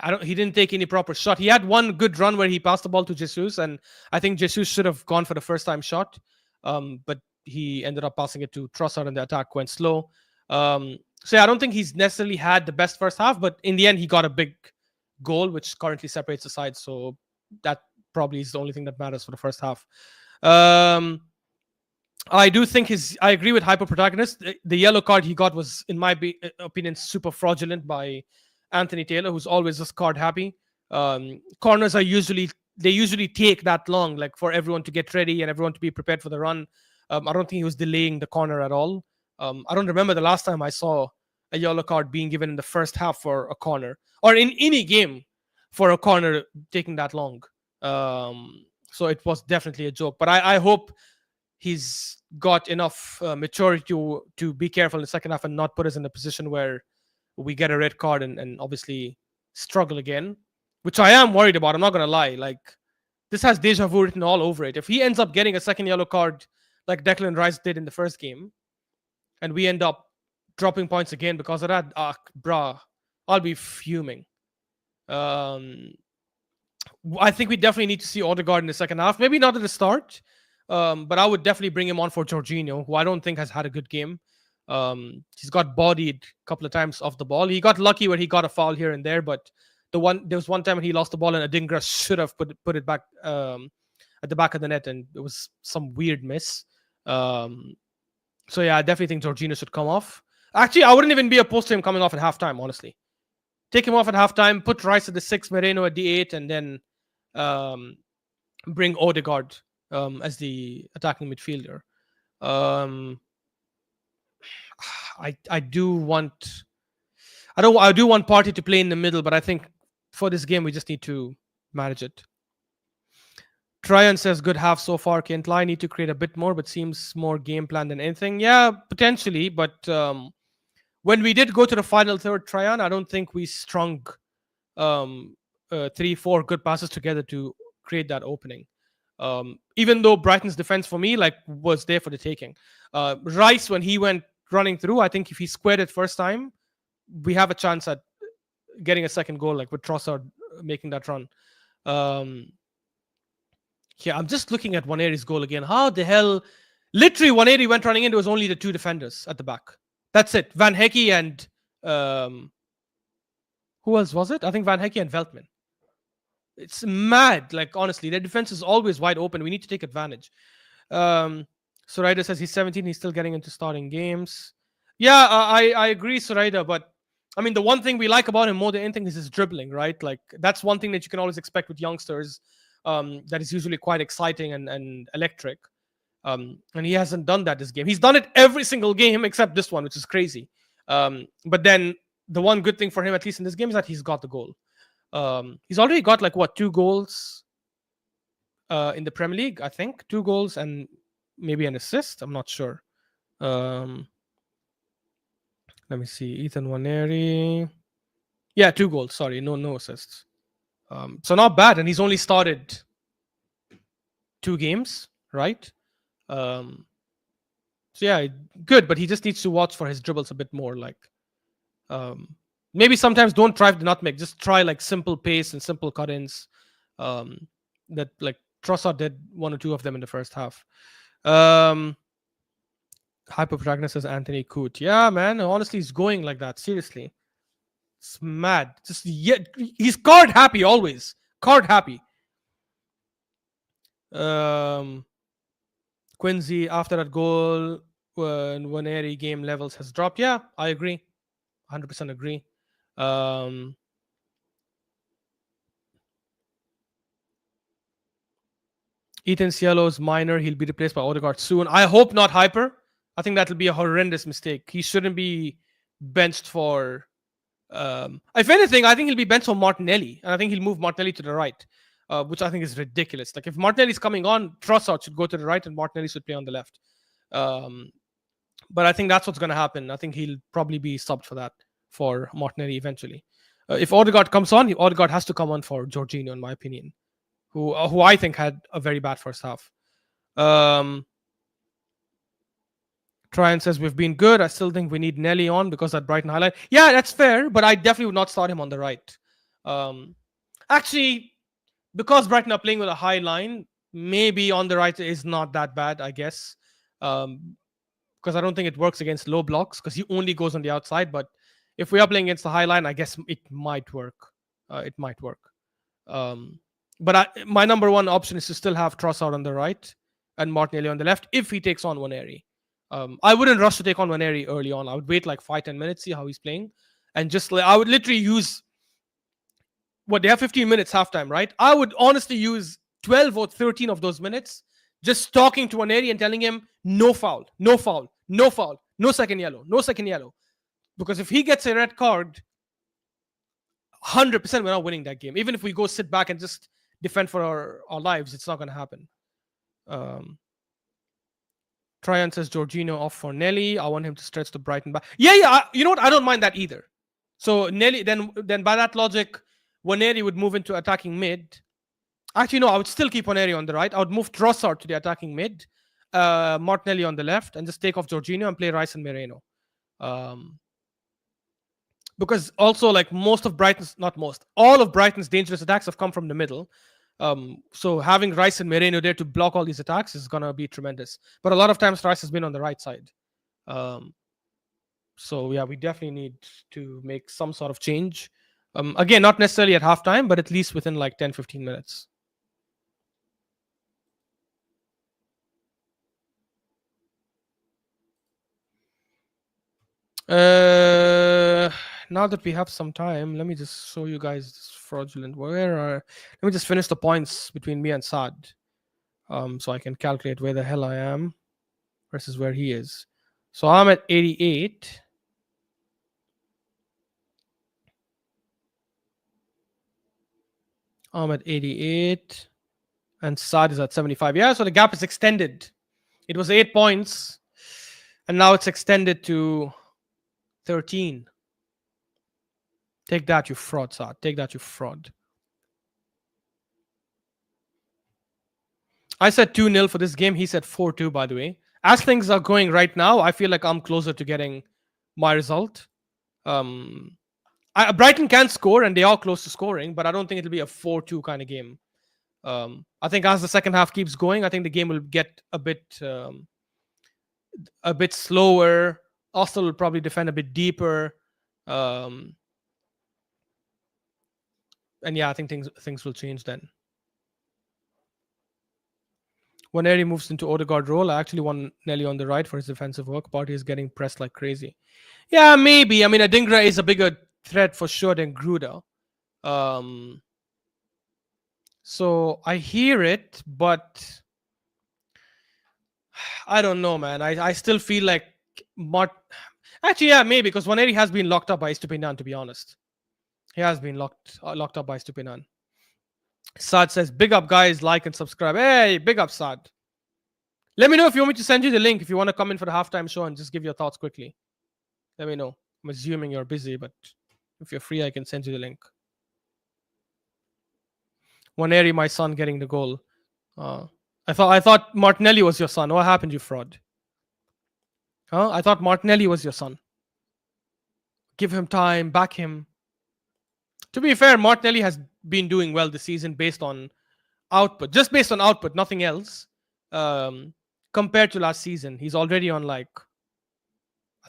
I don't. He didn't take any proper shot. He had one good run where he passed the ball to Jesus, and I think Jesus should have gone for the first time shot, but he ended up passing it to Trossard, and the attack went slow. So yeah, I don't think he's necessarily had the best first half, but in the end, he got a big goal, which currently separates the sides. So that probably is the only thing that matters for the first half. I do think I agree with Hyper Protagonist. The yellow card he got was, in my opinion, super fraudulent by Anthony Taylor, who's always just card happy. Corners are usually take that long, like for everyone to get ready and everyone to be prepared for the run. I don't think he was delaying the corner at all. I don't remember the last time I saw a yellow card being given in the first half for a corner, or in any game for a corner taking that long. So it was definitely a joke. But I hope he's got enough maturity to be careful in the second half and not put us in a position where we get a red card and obviously struggle again, which I am worried about. I'm not going to lie. Like, this has deja vu written all over it. If he ends up getting a second yellow card like Declan Rice did in the first game, and we end up dropping points again because of that, bruh, I'll be fuming. I think we definitely need to see Odegaard in the second half. Maybe not at the start, but I would definitely bring him on for Jorginho, who I don't think has had a good game. He's got bodied a couple of times off the ball. He got lucky where he got a foul here and there, but there was one time when he lost the ball and Adingra should have put it back at the back of the net, and it was some weird miss. So yeah, I definitely think Jorginho should come off. Actually, I wouldn't even be opposed to him coming off at halftime, honestly. Take him off at halftime, put Rice at the 6, Moreno at the 8, and then bring Odegaard as the attacking midfielder. I do want Partey to play in the middle, but I think for this game we just need to manage it. Tryon says good half so far. Can't lie, need to create a bit more, but seems more game plan than anything. Yeah, potentially, but when we did go to the final third, Tryon, I don't think we strung 3-4 good passes together to create that opening. Even though Brighton's defense for me was there for the taking. Rice, when he went running through, I think if he squared it first time, we have a chance at getting a second goal, like with Trossard making that run. Yeah, I'm just looking at Waneri's goal again. How the hell? Literally, Waneri went running in. There was only the two defenders at the back. That's it. Van Hecke and who else was it? I think Van Hecke and Veltman. It's mad. Like, honestly, their defense is always wide open. We need to take advantage. Suraida says he's 17. He's still getting into starting games. Yeah, I agree, Suraida. But I mean, the one thing we like about him more than anything is his dribbling, right? Like, that's one thing that you can always expect with youngsters. That is usually quite exciting and electric. And he hasn't done that this game. He's done it every single game except this one, which is crazy. But then the one good thing for him, at least in this game, is that he's got the goal. He's already got 2 goals in the Premier League, I think. 2 goals and maybe an assist. I'm not sure. Let me see. Ethan Waneri. Yeah, 2 goals. Sorry, no assists. So not bad, and he's only started 2 games, right? So yeah, good, but he just needs to watch for his dribbles a bit more. Maybe sometimes don't try the nutmeg. Just try simple pace and simple cut-ins. That Trossard did 1 or 2 of them in the first half. Hyper Protagonist says Anthony Coote. Yeah, man. Honestly, he's going like that. Seriously. It's mad. He's card happy always. Card happy. Quincy, after that goal, when Waneri game levels has dropped. Yeah, I agree. 100% agree. Ethan Cielo's minor. He'll be replaced by Odegaard soon. I hope not, Hyper. I think that'll be a horrendous mistake. He shouldn't be benched for... if anything, I think he'll be benched for Martinelli, and I think he'll move Martinelli to the right. which I think is ridiculous. Like if Martinelli's coming on, Trossard should go to the right and Martinelli should play on the left. Um, but I think that's what's going to happen. I think he'll probably be subbed for that for Martinelli eventually. If Odegaard comes on, Odegaard has to come on for Jorginho, in my opinion, who I think had a very bad first half. Tryon says we've been good. I still think we need Nelly on because that Brighton highlight. Yeah, that's fair, but I definitely would not start him on the right. Actually, because Brighton are playing with a high line, maybe on the right is not that bad, I guess. Because I don't think it works against low blocks because he only goes on the outside. But if we are playing against the high line, I guess it might work. It might work. But my number one option is to still have Trossard on the right and Martinelli on the left if he takes on Waneri. I wouldn't rush to take on Waneri early on. I would wait like 5-10 minutes, see how he's playing, and just I would literally use what they have 15 minutes halftime, right? I would honestly use 12 or 13 of those minutes just talking to Waneri and telling him no foul, no foul, no foul, no second yellow, no second yellow. Because if he gets a red card, 100% we're not winning that game. Even if we go sit back and just defend for our lives, it's not going to happen. Tryon says Jorginho off for Nelly. I want him to stretch the Brighton back. Yeah. You know what? I don't mind that either. So Nelly, then by that logic, Waneri would move into attacking mid. Actually, no, I would still keep Waneri on the right. I would move Trossard to the attacking mid, Martinelli on the left, and just take off Jorginho and play Rice and Moreno. Because also, like all of Brighton's dangerous attacks have come from the middle. So having Rice and Moreno there to block all these attacks is gonna be tremendous. But a lot of times Rice has been on the right side. So yeah, we definitely need to make some sort of change. Again, not necessarily at halftime, but at least within like 10-15 minutes. Now that we have some time, let me just show you guys this fraudulent. Let me just finish the points between me and Saad, so I can calculate where the hell I am versus where he is. So I'm at 88. I'm at 88, and Saad is at 75. Yeah, so the gap is extended. It was 8 points, and now it's extended to 13. Take that, you fraud, Saad. Take that, you fraud. I said 2-0 for this game. He said 4-2, by the way. As things are going right now, I feel like I'm closer to getting my result. Brighton can score, and they are close to scoring, but I don't think it'll be a 4-2 kind of game. I think as the second half keeps going, I think the game will get a bit slower. Arsenal will probably defend a bit deeper. And yeah, I think things will change then. When Eri moves into Odegaard role, I actually want Nelly on the right for his defensive work. Partey is getting pressed like crazy. Yeah, maybe. I mean, Adingra is a bigger threat for sure than Gruda. So I hear it, but I don't know, man. I still feel like actually, yeah, maybe, because Waneri has been locked up by Estupiñán, to be honest. He has been locked up by Estupiñán. Saad says, big up, guys. Like and subscribe. Hey, big up, Saad. Let me know if you want me to send you the link, if you want to come in for the halftime show and just give your thoughts quickly. Let me know. I'm assuming you're busy, but if you're free, I can send you the link. Waneri, my son, getting the goal. I thought Martinelli was your son. What happened, you fraud? Huh? I thought Martinelli was your son. Give him time, back him. To be fair, Martinelli has been doing well this season based on output. Just based on output, nothing else. Compared to last season, he's already on I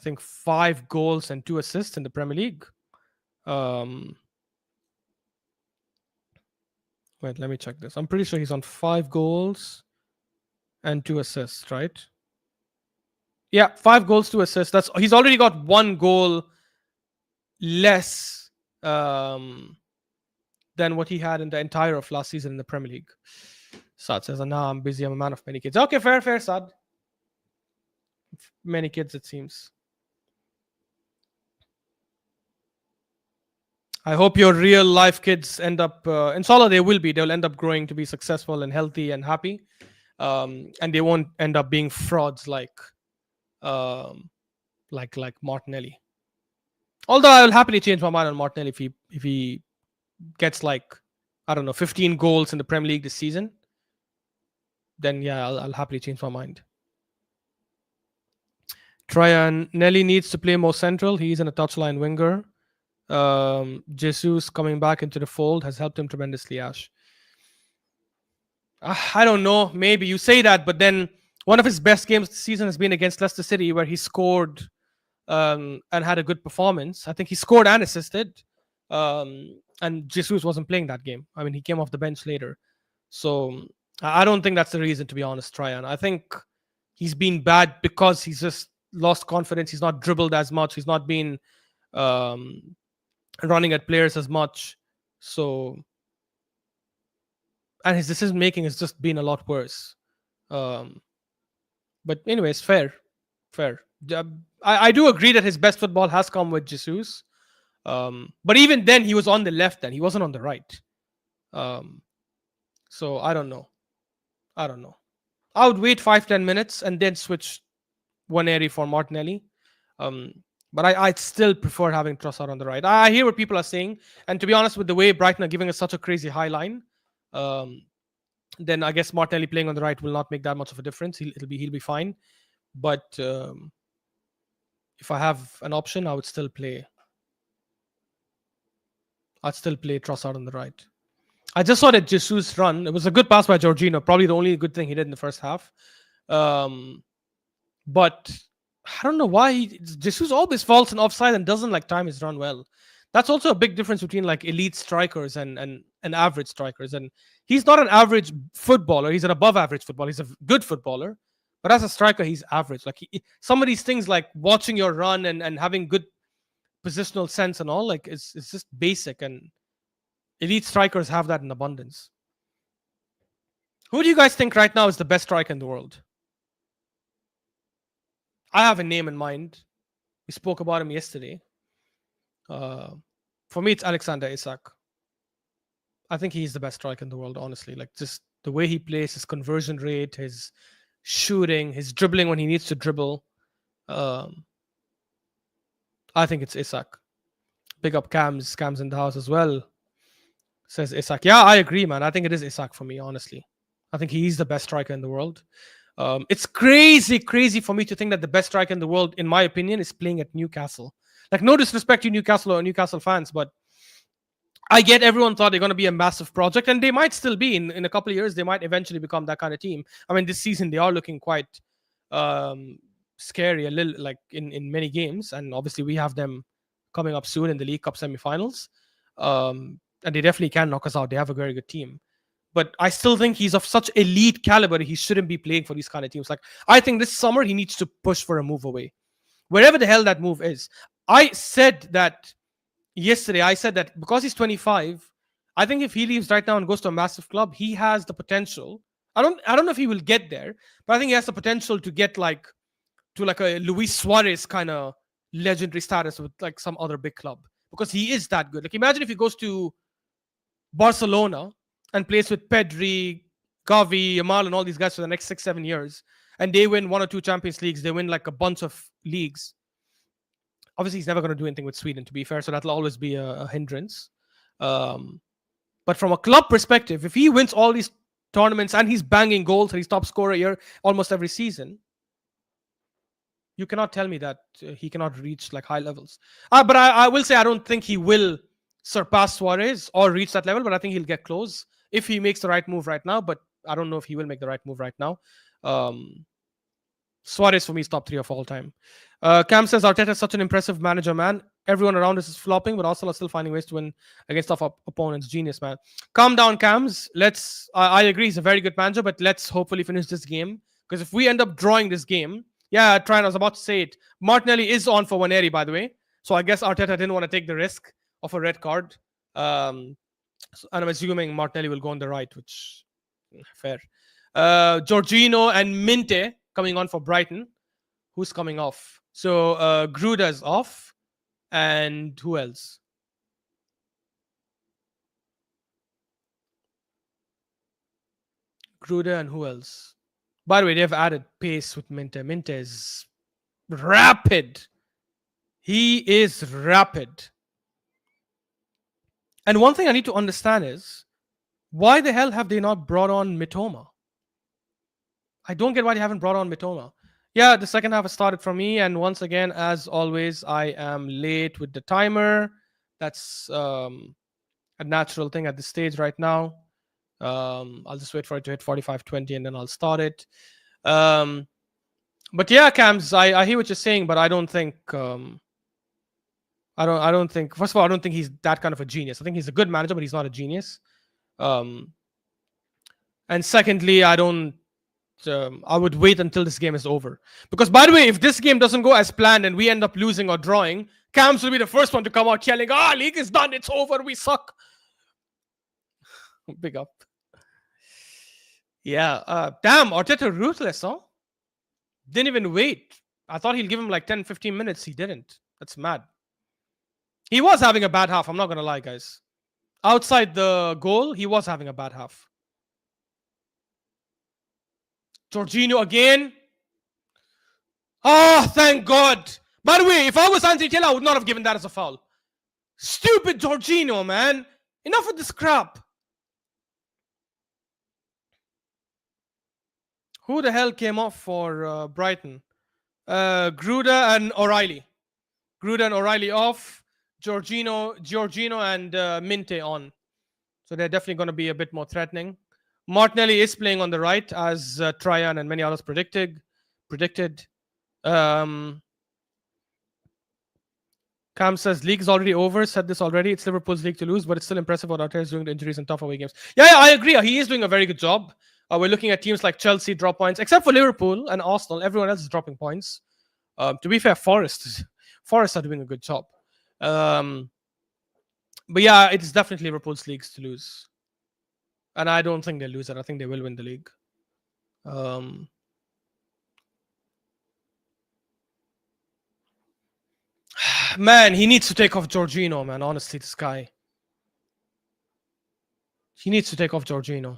think 5 goals and 2 assists in the Premier League. Wait, let me check this. I'm pretty sure he's on 5 goals and 2 assists, right? Yeah, 5 goals, 2 assists. He's already got 1 goal less than what he had in the entire of last season in the Premier League. Saad says, "Nah, I'm busy. I'm a man of many kids." Okay, fair, Saad. Many kids, it seems. I hope your real life kids end up, inshallah, they will be. They'll end up growing to be successful and healthy and happy. And they won't end up being frauds um, like Martinelli. Although I will happily change my mind on Martinelli if he gets like, I don't know, 15 goals in the Premier League this season, then yeah, I'll happily change my mind. Tryan Nelly needs to play more central. He's in a touchline winger. Jesus coming back into the fold has helped him tremendously, Ash. I don't know. Maybe you say that, but then one of his best games this season has been against Leicester City, where he scored and had a good performance. I think he scored and assisted. And Jesus wasn't playing that game. I mean, he came off the bench later. So I don't think that's the reason, to be honest, Tryan. I think he's been bad because he's just lost confidence. He's not dribbled as much. He's not been um, running at players as much. So, and his decision making has just been a lot worse. But anyways, fair. I do agree that his best football has come with Jesus. But even then, he was on the left. Then he wasn't on the right. So I don't know. I would wait 5-10 minutes and then switch Waneri for Martinelli. But I'd still prefer having Trossard on the right. I hear what people are saying, and to be honest, with the way Brighton are giving us such a crazy high line, then I guess Martinelli playing on the right will not make that much of a difference. He'll be fine. But if I have an option, I would still play. I'd still play Trossard on the right. I just saw that Jesus run. It was a good pass by Jorginho. Probably the only good thing he did in the first half. But I don't know why Jesus always falls in offside and doesn't like time his run well. That's also a big difference between like elite strikers and average strikers. And he's not an average footballer. He's an above average footballer. He's a good footballer. But as a striker, he's average. Like some of these things, like watching your run and having good positional sense and all, like it's just basic. And elite strikers have that in abundance. Who do you guys think right now is the best striker in the world? I have a name in mind. We spoke about him yesterday. For me, it's Alexander Isak. I think he's the best striker in the world, honestly. Like just the way he plays, his conversion rate, his shooting, his dribbling when he needs to dribble. I think it's Isak. Big up Cam's in the house as well. Says Isak. Yeah, I agree, man. I think it is Isak for me, honestly. I think he's the best striker in the world. It's crazy for me to think that the best striker in the world, in my opinion, is playing at Newcastle. Like, no disrespect to Newcastle or Newcastle fans, but I get everyone thought they're going to be a massive project, and they might still be. In a couple of years, they might eventually become that kind of team. I mean, this season, they are looking quite scary, a little, like in many games, and obviously we have them coming up soon in the League Cup semi-finals. And they definitely can knock us out. They have a very good team. But I still think he's of such elite caliber, he shouldn't be playing for these kind of teams. Like, I think this summer he needs to push for a move away. Wherever the hell that move is. I said that yesterday. I said that because he's 25, I think if he leaves right now and goes to a massive club, he has the potential. I don't know if he will get there, but I think he has the potential to get like a Luis Suarez kind of legendary status with like some other big club. Because he is that good. Like, imagine if he goes to Barcelona and plays with Pedri, Gavi, Yamal, and all these guys for the next 6-7 years, and they win 1 or 2 Champions Leagues, they win like a bunch of leagues. Obviously, he's never going to do anything with Sweden, to be fair, so that'll always be a hindrance. But from a club perspective, if he wins all these tournaments and he's banging goals and he's top scorer here almost every season, you cannot tell me that he cannot reach like high levels. But I will say I don't think he will surpass Suarez or reach that level, but I think he'll get close if he makes the right move right now. But I don't know if he will make the right move right now. Suarez for me is top 3 of all time. Cam says Arteta is such an impressive manager, man. Everyone around us is flopping, but Arsenal are still finding ways to win against tough opponents. Genius, man. Calm down, Cams. I agree, he's a very good manager, but let's hopefully finish this game. Because if we end up drawing this game, yeah, Tryon, I was about to say it. Martinelli is on for Waneri, by the way. So I guess Arteta didn't want to take the risk of a red card. And I'm assuming Martinelli will go on the right, which fair. Jorginho and Minte coming on for Brighton. Who's coming off? So Gruda's off. And who else? Gruder and who else? By the way, they've added pace with Minte. Minte is rapid. He is rapid. And one thing I need to understand is why the hell have they not brought on Mitoma? I don't get why they haven't brought on Mitoma. Yeah, the second half has started for me, and once again, as always, I am late with the timer. That's a natural thing at this stage right now. I'll just wait for it to hit 45:20 and then I'll start it. But yeah, Cams, I hear what you're saying, but I don't think I don't think, first of all, I don't think he's that kind of a genius. I think he's a good manager, but he's not a genius. And secondly, I would wait until this game is over. Because by the way, if this game doesn't go as planned and we end up losing or drawing, Cams will be the first one to come out yelling, league is done, it's over, we suck. Big up. Yeah, damn, Arteta ruthless, huh? Didn't even wait. I thought he'll give him like 10, 15 minutes. He didn't. That's mad. He was having a bad half, I'm not going to lie, guys. Outside the goal, he was having a bad half. Jorginho again. Oh, thank God. By the way, if I was Anthony Taylor, I would not have given that as a foul. Stupid Jorginho, man. Enough with this crap. Who the hell came off for Brighton? Gruder and O'Reilly. Gruder and O'Reilly off. Jorginho and Minte on. So they're definitely going to be a bit more threatening. Martinelli is playing on the right, as Tryan and many others predicted. Cam says league is already over. Said this already. It's Liverpool's league to lose, but it's still impressive what Arteta is doing the injuries and tough away games. Yeah, I agree. He is doing a very good job. We're looking at teams like Chelsea drop points, except for Liverpool and Arsenal. Everyone else is dropping points. To be fair, Forest are doing a good job. But yeah, it's definitely Liverpool's leagues to lose. And I don't think they'll lose it. I think they will win the league. Man, he needs to take off Jorginho, man. Honestly, this guy. He needs to take off Jorginho.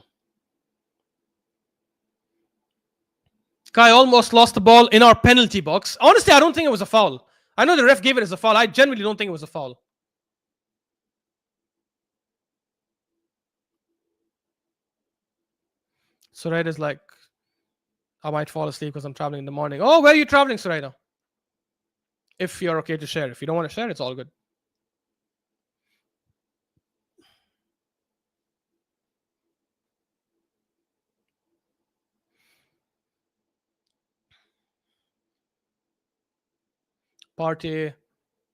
Guy almost lost the ball in our penalty box. Honestly, I don't think it was a foul. I know the ref gave it as a foul. I genuinely don't think it was a foul. Suraida's like, I might fall asleep because I'm traveling in the morning. Oh, where are you traveling, Suraida? If you're okay to share. If you don't want to share, it's all good. Partey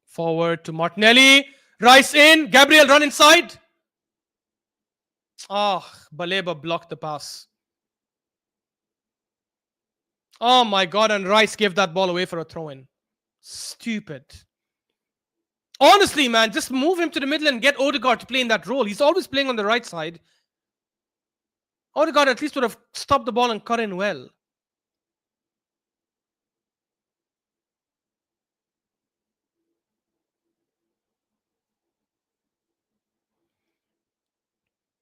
forward to Martinelli. Rice in. Gabriel run inside. Baleba blocked the pass. Oh my God, and Rice gave that ball away for a throw-in. Stupid. Honestly, man, just move him to the middle and get Odegaard to play in that role. He's always playing on the right side. Odegaard at least would have stopped the ball and cut in well.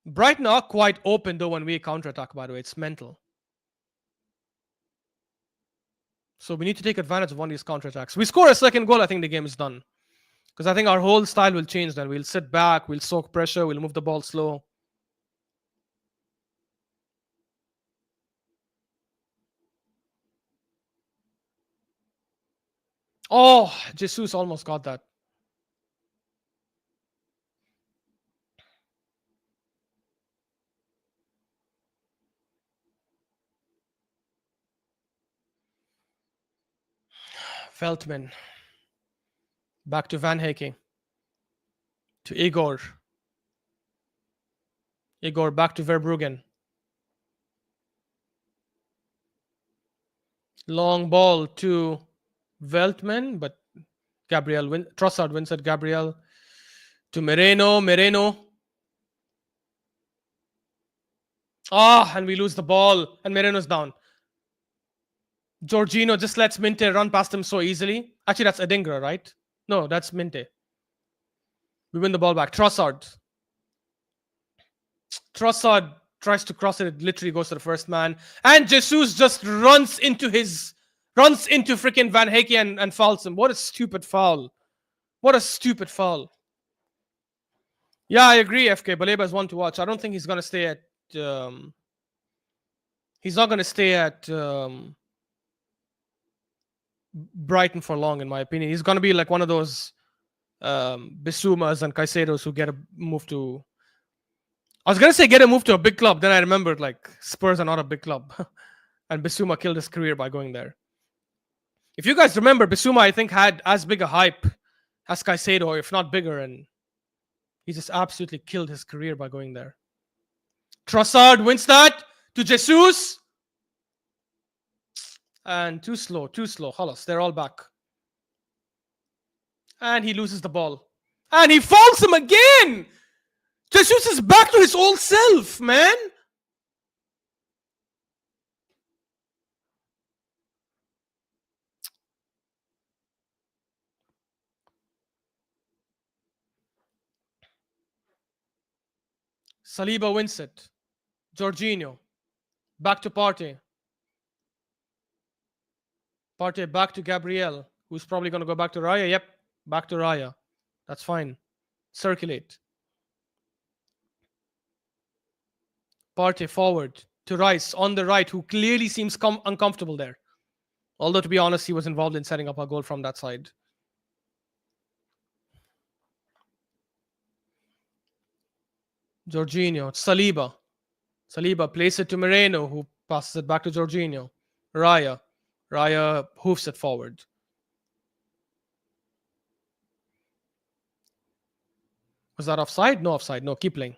Brighton are quite open though when we counter-attack, by the way. It's mental. So we need to take advantage of one of these counter-attacks. We score a second goal, I think the game is done. Because I think our whole style will change then. We'll sit back, we'll soak pressure, we'll move the ball slow. Oh, Jesus almost got that. Veltman. Back to Van Heke. To Igor. Igor back to Verbruggen. Long ball to Veltman, but Trossard wins at Gabriel. To Moreno. And we lose the ball. And Moreno's down. Jorginho just lets Minte run past him so easily. Actually, that's Adingra, right? No, that's Minte. We win the ball back. Trossard Tries to cross it. It literally goes to the first man. And Jesus just runs into freaking Van Heke and fouls him. What a stupid foul. What a stupid foul. Yeah, I agree, FK. Baleba is one to watch. I don't think he's going to stay at... he's not going to stay at Brighton for long, in my opinion. He's going to be like one of those Bisumas and Caicedos who get a move to... I was going to say get a move to a big club. Then I remembered like Spurs are not a big club. And Bissouma killed his career by going there. If you guys remember, Bissouma, I think, had as big a hype as Caicedo, if not bigger, and he just absolutely killed his career by going there. Trossard wins that to Jesus. And too slow. Halas, they're all back. And he loses the ball. And he fouls him again! Jesus is back to his old self, man! Saliba wins it. Jorginho. Back to Partey. Partey back to Gabriel, who's probably going to go back to Raya. Yep, back to Raya. That's fine. Circulate. Partey forward to Rice on the right, who clearly seems uncomfortable there. Although, to be honest, he was involved in setting up a goal from that side. Jorginho, Saliba. Saliba plays it to Moreno, who passes it back to Jorginho. Raya. Raya hoofs it forward. Was that offside? No offside. No, keep playing.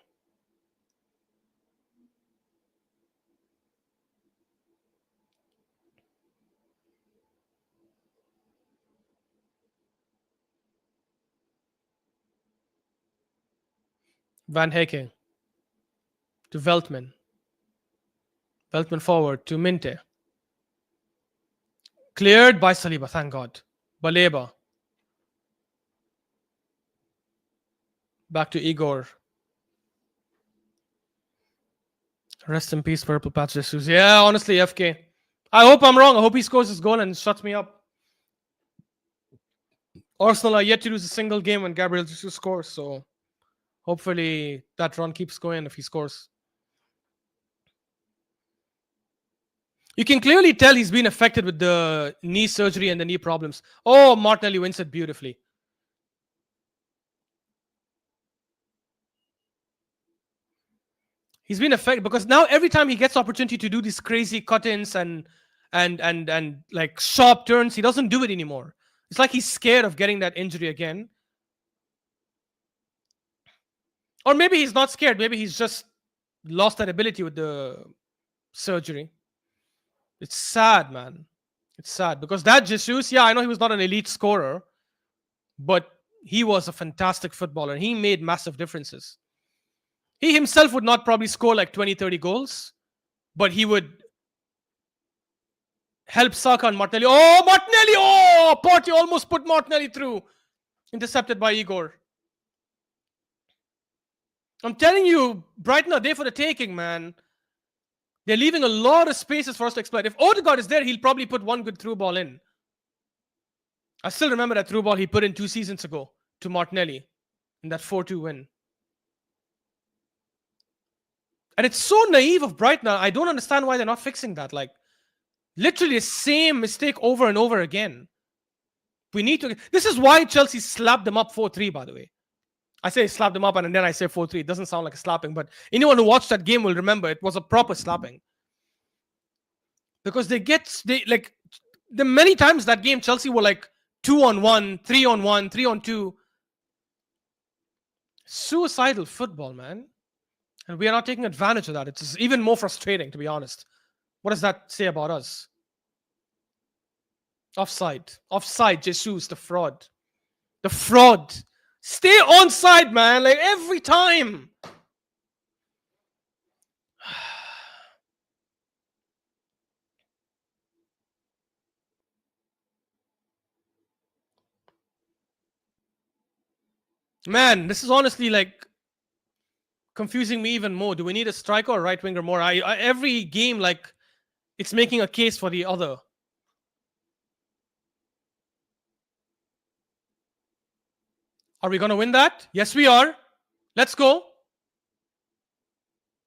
Van Heke to Veltman. Veltman forward to Minte. Cleared by Saliba, thank God. Baleba. Back to Igor. Rest in peace, Purple Patch Jesus. Yeah, honestly, FK. I hope I'm wrong. I hope he scores his goal and shuts me up. Arsenal are yet to lose a single game when Gabriel Jesus scores, so hopefully that run keeps going if he scores. You can clearly tell he's been affected with the knee surgery and the knee problems. Oh, Martinelli wins it beautifully. He's been affected because now every time he gets opportunity to do these crazy cut-ins and like sharp turns, he doesn't do it anymore. It's like he's scared of getting that injury again. Or maybe he's not scared. Maybe he's just lost that ability with the surgery. It's sad, man. It's sad because that Jesus, yeah, I know he was not an elite scorer, but he was a fantastic footballer. He made massive differences. He himself would not probably score like 20, 30 goals, but he would help Saka and Martinelli. Oh, Martinelli! Oh, Partey almost put Martinelli through. Intercepted by Igor. I'm telling you, Brighton are there for the taking, man. They're leaving a lot of spaces for us to exploit. If Odegaard is there, he'll probably put one good through ball in. I still remember that through ball he put in 2 seasons ago to Martinelli in that 4-2 win. And it's so naive of Brighton. I don't understand why they're not fixing that. Like, literally the same mistake over and over again. We need to... This is why Chelsea slapped them up 4-3, by the way. I say slapped them up and then I say 4-3. It doesn't sound like a slapping, but anyone who watched that game will remember it was a proper slapping. Because the many times that game, Chelsea were like 2-on-1, 3-on-1, 3-on-2. Suicidal football, man. And we are not taking advantage of that. It's even more frustrating, to be honest. What does that say about us? Offside. Offside, Jesus, the fraud. The fraud. Stay onside, man. Like every time. Man, this is honestly like... confusing me even more. Do we need a striker or right winger more? Every game, like, it's making a case for the other. Are we going to win that? Yes, we are. Let's go.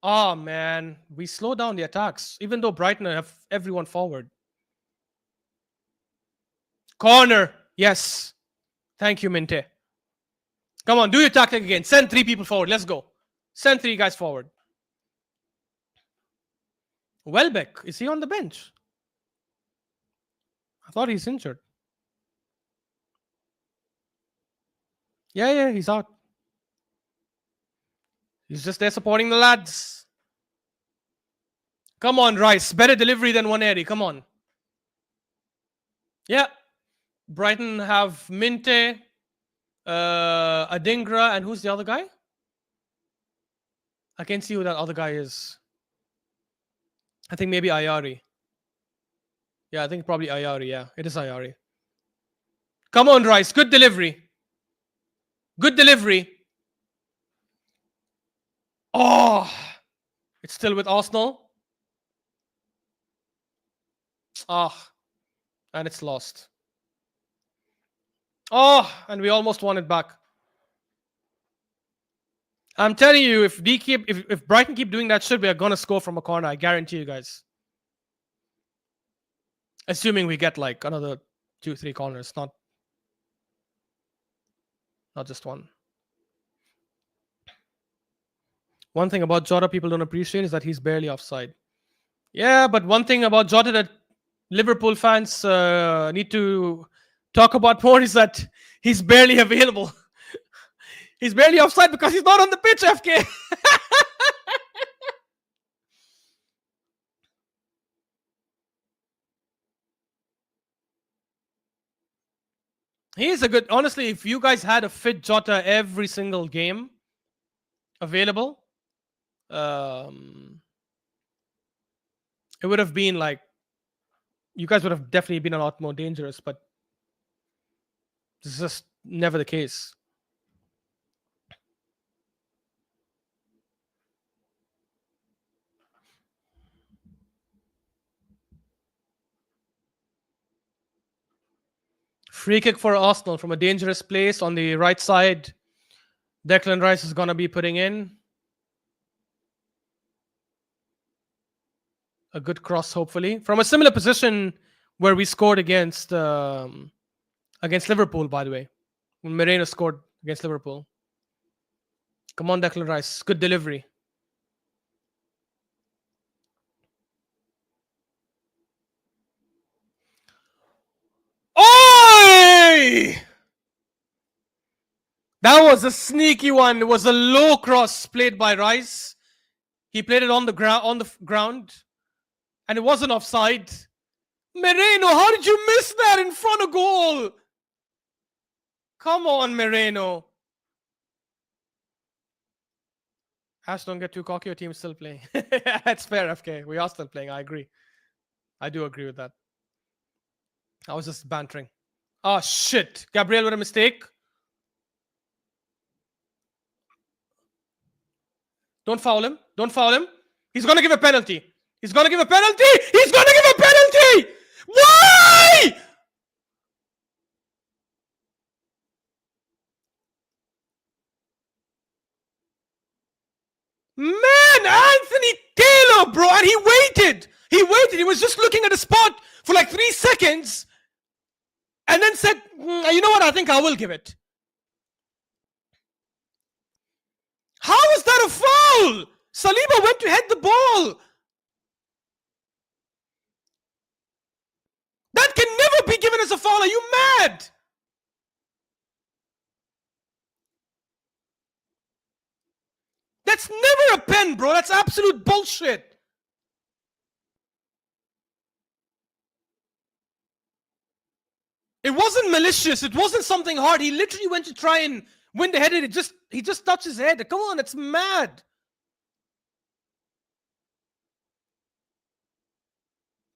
Oh, man. We slow down the attacks, even though Brighton have everyone forward. Corner. Yes. Thank you, Minte. Come on, do your tactic again. Send 3 people forward. Let's go. Send 3 guys forward. Welbeck, is he on the bench? I thought he's injured. Yeah, he's out. He's just there supporting the lads. Come on, Rice. Better delivery than Waneri. Come on. Yeah. Brighton have Minte, Adingra, and who's the other guy? I can't see who that other guy is. I think maybe Ayari. Yeah, I think probably Ayari. Yeah, it is Ayari. Come on, Rice. Good delivery. Good delivery. Oh, it's still with Arsenal. And it's lost. And we almost won it back. I'm telling you, if Brighton keep doing that shit, we are gonna score from a corner. I guarantee you guys. Assuming we get like another 2-3 corners, not just one. One thing about Jota people don't appreciate is that he's barely offside. Yeah, but one thing about Jota that Liverpool fans need to talk about more is that he's barely available. He's barely offside because he's not on the pitch, FK. He is a good... Honestly, if you guys had a fit Jota every single game available, it would have been like... You guys would have definitely been a lot more dangerous, but this is just never the case. Free kick for Arsenal from a dangerous place on the right side. Declan Rice is going to be putting in a good cross, hopefully. From a similar position where we scored against Liverpool, by the way. When Moreno scored against Liverpool. Come on, Declan Rice. Good delivery. Oi! That was a sneaky one. It was a low cross played by Rice. He played it on the ground, and it wasn't offside. Moreno, how did you miss that in front of goal? Come on, Moreno. Ash, don't get too cocky. Your team's still playing. That's fair, FK. We are still playing. I agree. I do agree with that. I was just bantering. Oh, shit. Gabriel with a mistake. Don't foul him. Don't foul him. He's going to give a penalty. He's going to give a penalty. He's going to give a penalty. Why? Man, Anthony Taylor, bro. And he waited. He waited. He was just looking at the spot for like 3 seconds. And then said, you know what? I think I will give it. How is that a foul? Saliba went to head the ball. That can never be given as a foul. Are you mad? That's never a pen, bro. That's absolute bullshit. It wasn't malicious. It wasn't something hard. He literally went to try and win the header. He just touched his head. Come on, that's mad.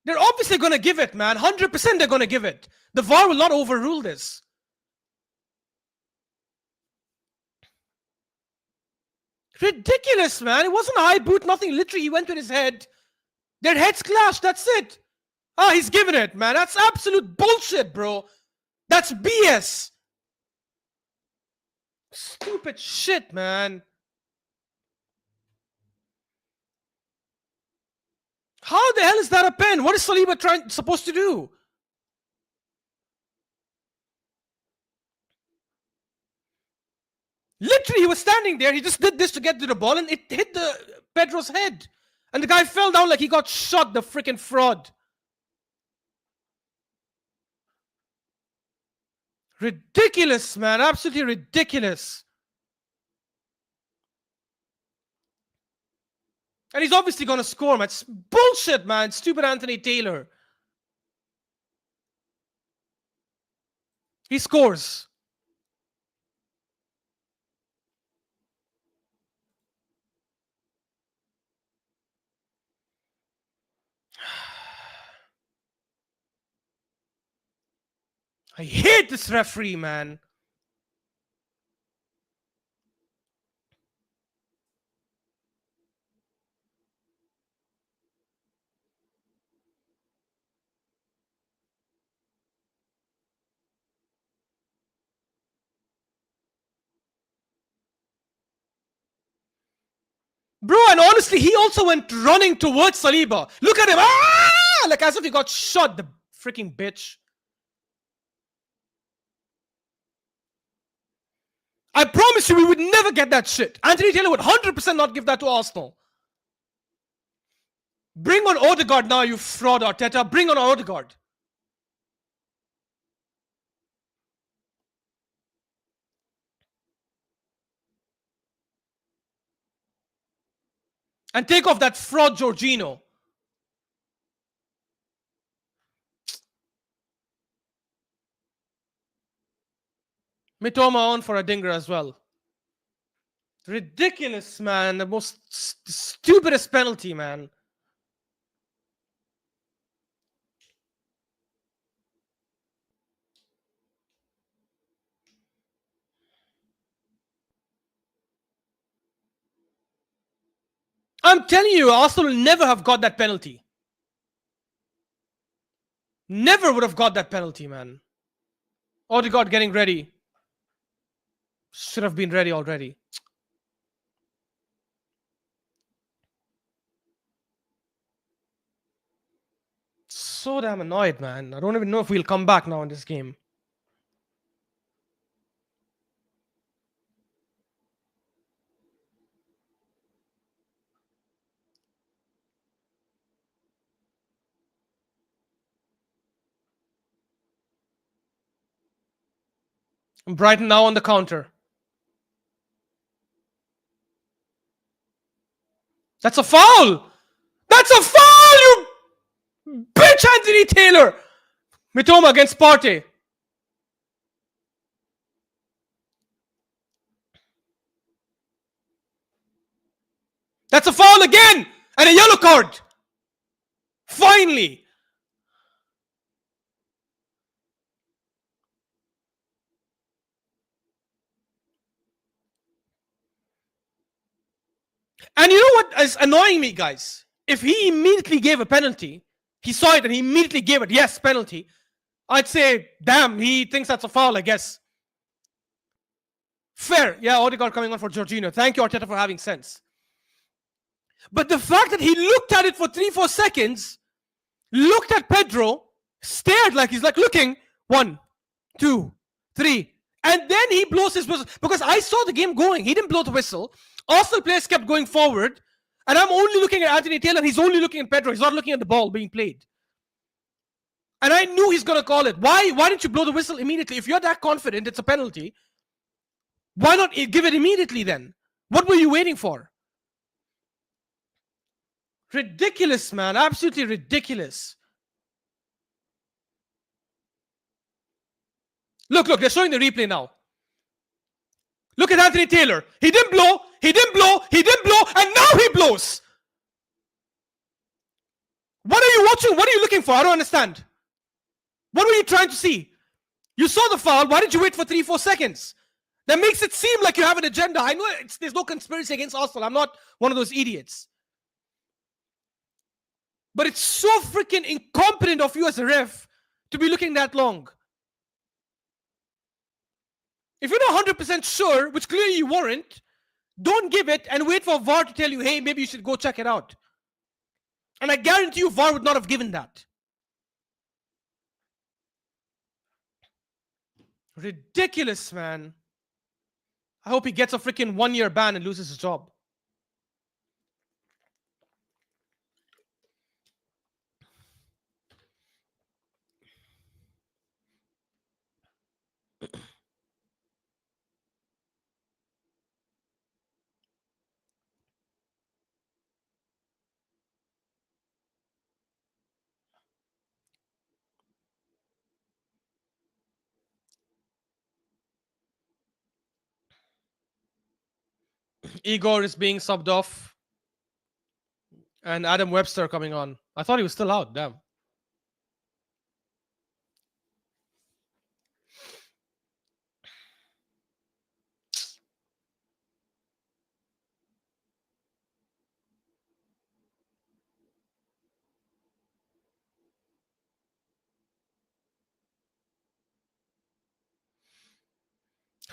They're obviously going to give it, man. 100% they're going to give it. The VAR will not overrule this. Ridiculous, man. It wasn't a high boot, nothing. Literally, he went with his head. Their heads clashed. That's it. Ah, he's giving it, man. That's absolute bullshit, bro. That's BS. Stupid shit, man. How the hell is that a pen? What is Saliba supposed to do? Literally, he was standing there. He just did this to get to the ball, and it hit Pedro's head. And the guy fell down like he got shot, the freaking fraud. Ridiculous, man. Absolutely ridiculous. And he's obviously going to score, man. It's bullshit, man. Stupid Anthony Taylor. He scores. I hate this referee, man. Bro, and honestly, he also went running towards Saliba. Look at him. Ah! Like as if he got shot, the freaking bitch. I promise you, we would never get that shit. Anthony Taylor would 100% not give that to Arsenal. Bring on Odegaard now, you fraud, Arteta. Bring on Odegaard. And take off that fraud Jorginho. Mitoma on for a dinger as well. Ridiculous, man. The most stupidest penalty, man. I'm telling you, Arsenal will never have got that penalty. Never would have got that penalty, man. Odegaard getting ready. Should have been ready already. So damn annoyed, man. I don't even know if we'll come back now in this game. Brighton now on the counter. That's a foul! That's a foul, you bitch, Anthony Taylor! Mitoma against Partey. That's a foul again! And a yellow card! Finally! And you know what is annoying me, guys? If he immediately gave a penalty, he saw it and he immediately gave it, yes, penalty, I'd say, damn, he thinks that's a foul, I guess. Fair. Yeah, Odegaard coming on for Jorginho. Thank you, Arteta, for having sense. But the fact that he looked at it for 3-4 seconds, looked at Pedro, stared like he's like looking, 1, 2, 3, and then he blows his whistle. Because I saw the game going. He didn't blow the whistle. Arsenal players kept going forward, and I'm only looking at Anthony Taylor. He's only looking at Pedro. He's not looking at the ball being played. And I knew he's going to call it. Why didn't you blow the whistle immediately? If you're that confident it's a penalty, why not give it immediately then? What were you waiting for? Ridiculous, man. Absolutely ridiculous. Look, they're showing the replay now. Look at Anthony Taylor. He didn't blow, and now he blows. What are you watching? What are you looking for? I don't understand. What were you trying to see? You saw the foul. Why did you wait for 3-4 seconds? That makes it seem like you have an agenda. I know there's no conspiracy against Arsenal. I'm not one of those idiots. But it's so freaking incompetent of you as a ref to be looking that long. If you're not 100% sure, which clearly you weren't, don't give it and wait for VAR to tell you, hey, maybe you should go check it out. And I guarantee you VAR would not have given that. Ridiculous, man. I hope he gets a freaking 1-year ban and loses his job. Igor is being subbed off. And Adam Webster coming on. I thought he was still out. Damn.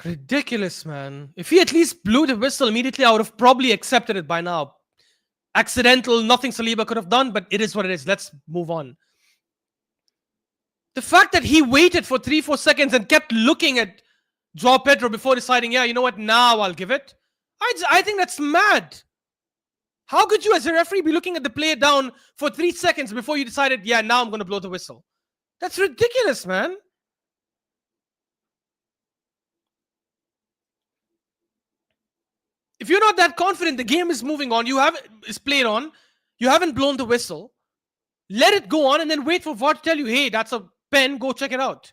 Ridiculous, man. If he at least blew the whistle immediately, I would have probably accepted it by now. Accidental, nothing Saliba could have done, but it is what it is. Let's move on. The fact that he waited for 3-4 seconds and kept looking at Joao Pedro before deciding, yeah, you know what, now I'll give it. I think that's mad. How could you, as a referee, be looking at the play down for 3 seconds before you decided, yeah, now I'm going to blow the whistle? That's ridiculous, man. If you're not that confident, the game is moving on, is played on, you haven't blown the whistle, let it go on and then wait for VAR to tell you, hey, that's a pen, go check it out.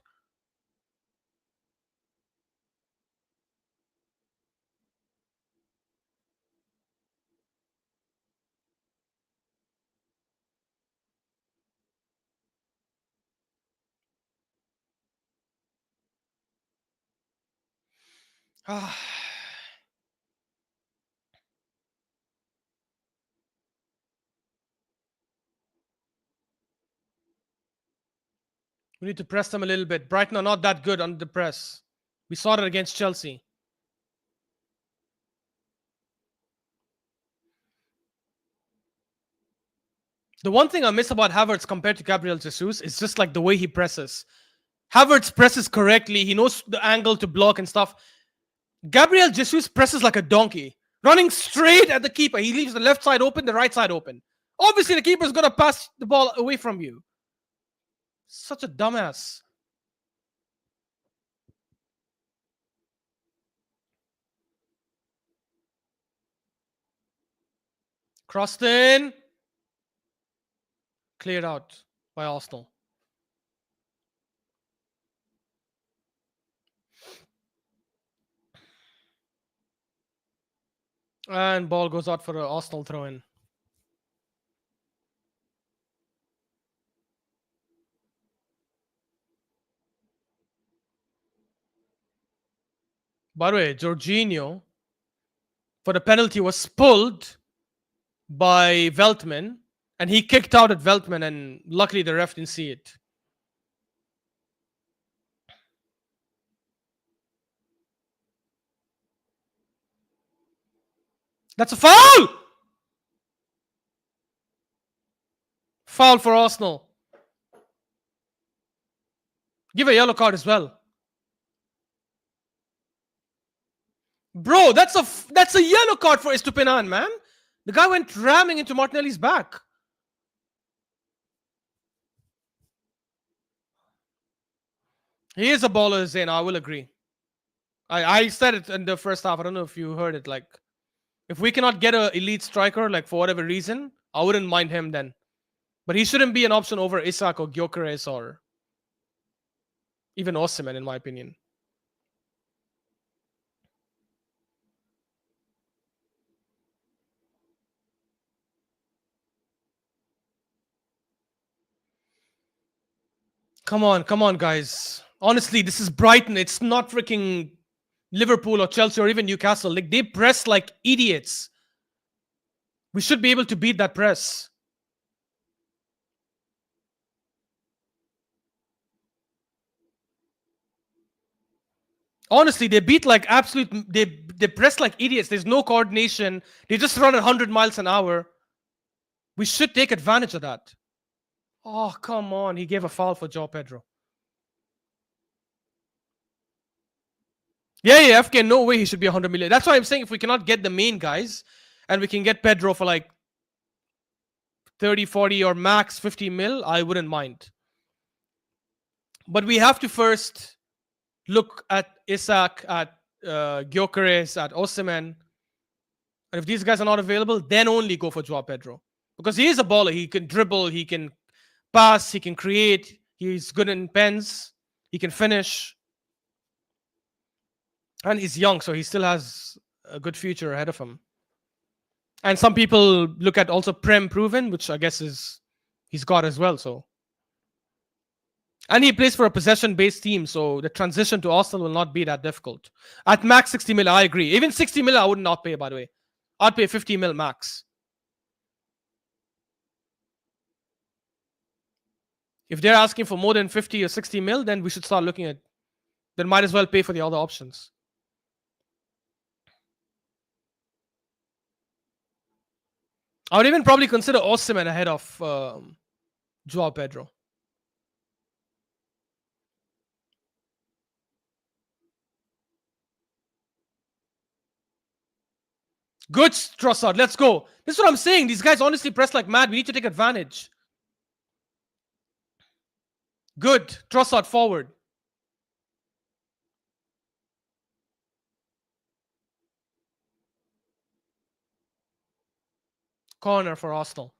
We need to press them a little bit. Brighton are not that good under the press. We saw it against Chelsea. The one thing I miss about Havertz compared to Gabriel Jesus is just like the way he presses. Havertz presses correctly. He knows the angle to block and stuff. Gabriel Jesus presses like a donkey, running straight at the keeper. He leaves the left side open, the right side open. Obviously, the keeper's going to pass the ball away from you. Such a dumbass. Crossed in. Cleared out by Arsenal. And ball goes out for an Arsenal throw-in. By the way, Jorginho, for the penalty, was pulled by Veltman, and he kicked out at Veltman, and luckily the ref didn't see it. That's a foul! Foul for Arsenal. Give a yellow card as well. Bro, that's a yellow card for Estupinan, man. The guy went ramming into Martinelli's back. He is a baller, Zayn. I will agree. I said it in the first half. I don't know if you heard it. Like, if we cannot get an elite striker, like for whatever reason, I wouldn't mind him then. But he shouldn't be an option over Isak or Gyökeres or even Osimhen, in my opinion. Come on, guys. Honestly, this is Brighton. It's not freaking Liverpool or Chelsea or even Newcastle. Like, they press like idiots. We should be able to beat that press. Honestly, they beat like absolute. They press like idiots. There's no coordination. They just run 100 miles an hour. We should take advantage of that. Oh, come on. He gave a foul for Joao Pedro. Yeah, FK, no way he should be 100 million. That's why I'm saying if we cannot get the main guys and we can get Pedro for like 30, 40 or max 50 mil, I wouldn't mind. But we have to first look at Isak, at Gyökeres, at Osimhen. And if these guys are not available, then only go for Joao Pedro. Because he is a baller. He can dribble, he can pass, he can create. He's good in pens. He can finish. And he's young, so he still has a good future ahead of him. And some people look at also Prem proven, which I guess is he's got as well. So, and he plays for a possession-based team, so the transition to Arsenal will not be that difficult. At max 60 mil, I agree. Even 60 mil, I would not pay, by the way. I'd pay 50 mil max. If they're asking for more than 50 or 60 mil, then we should start looking at. Then might as well pay for the other options. I would even probably consider Osimhen ahead of Joao Pedro. Good, Trossard. Let's go. This is what I'm saying. These guys honestly press like mad. We need to take advantage. Good. Trossard forward. Corner for Arsenal.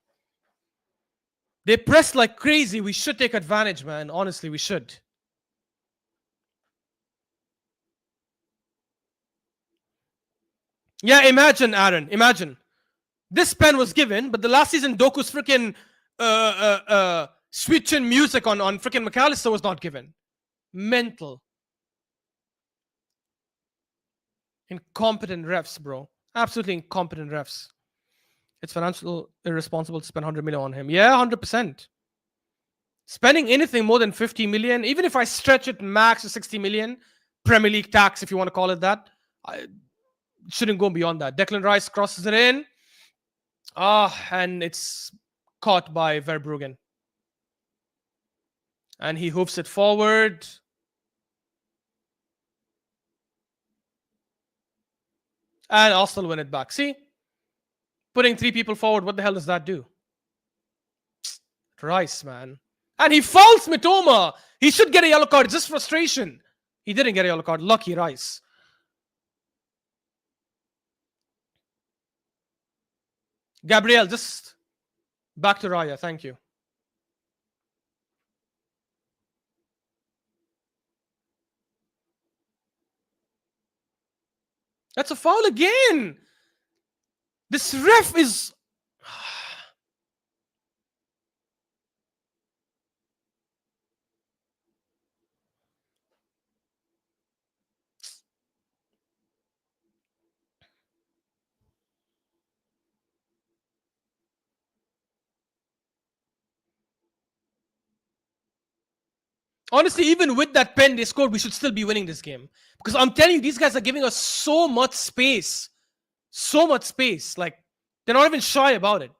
They press like crazy. We should take advantage, man. Honestly, we should. Yeah, imagine, Aaron. Imagine. This pen was given, but the last season Doku's freaking switch in music on freaking McAllister was not given. Mental. Incompetent refs, bro. Absolutely incompetent refs. It's financial irresponsible to spend 100 million on him. Yeah, 100%. Spending anything more than 50 million, even if I stretch it max to 60 million, Premier League tax, if you want to call it that, I shouldn't go beyond that. Declan Rice crosses it in. And it's caught by Verbruggen. And he hoofs it forward. And Arsenal win it back. See? Putting 3 people forward, what the hell does that do? Rice, man. And he fouls Mitoma. He should get a yellow card. It's just frustration. He didn't get a yellow card. Lucky Rice. Gabriel, just back to Raya. Thank you. That's a foul again. This ref is... Honestly, even with that pen they scored, we should still be winning this game. Because I'm telling you, these guys are giving us so much space. So much space. Like, they're not even shy about it.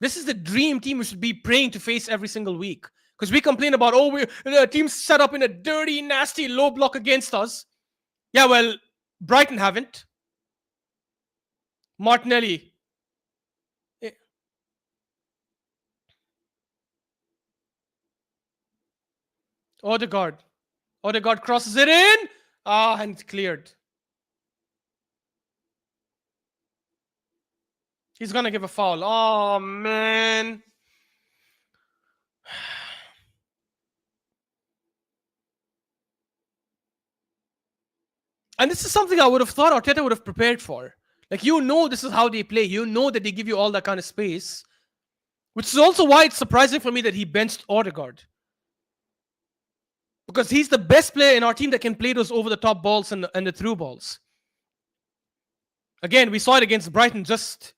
This is the dream team we should be praying to face every single week. Because we complain about, the team's set up in a dirty, nasty, low block against us. Yeah, well, Brighton haven't. Martinelli. Odegaard. Odegaard crosses it in. And cleared. He's going to give a foul. Oh, man. And this is something I would have thought Arteta would have prepared for. Like, this is how they play. You know that they give you all that kind of space. Which is also why it's surprising for me that he benched Odegaard. Because he's the best player in our team that can play those over-the-top balls and the through balls. Again, we saw it against Brighton just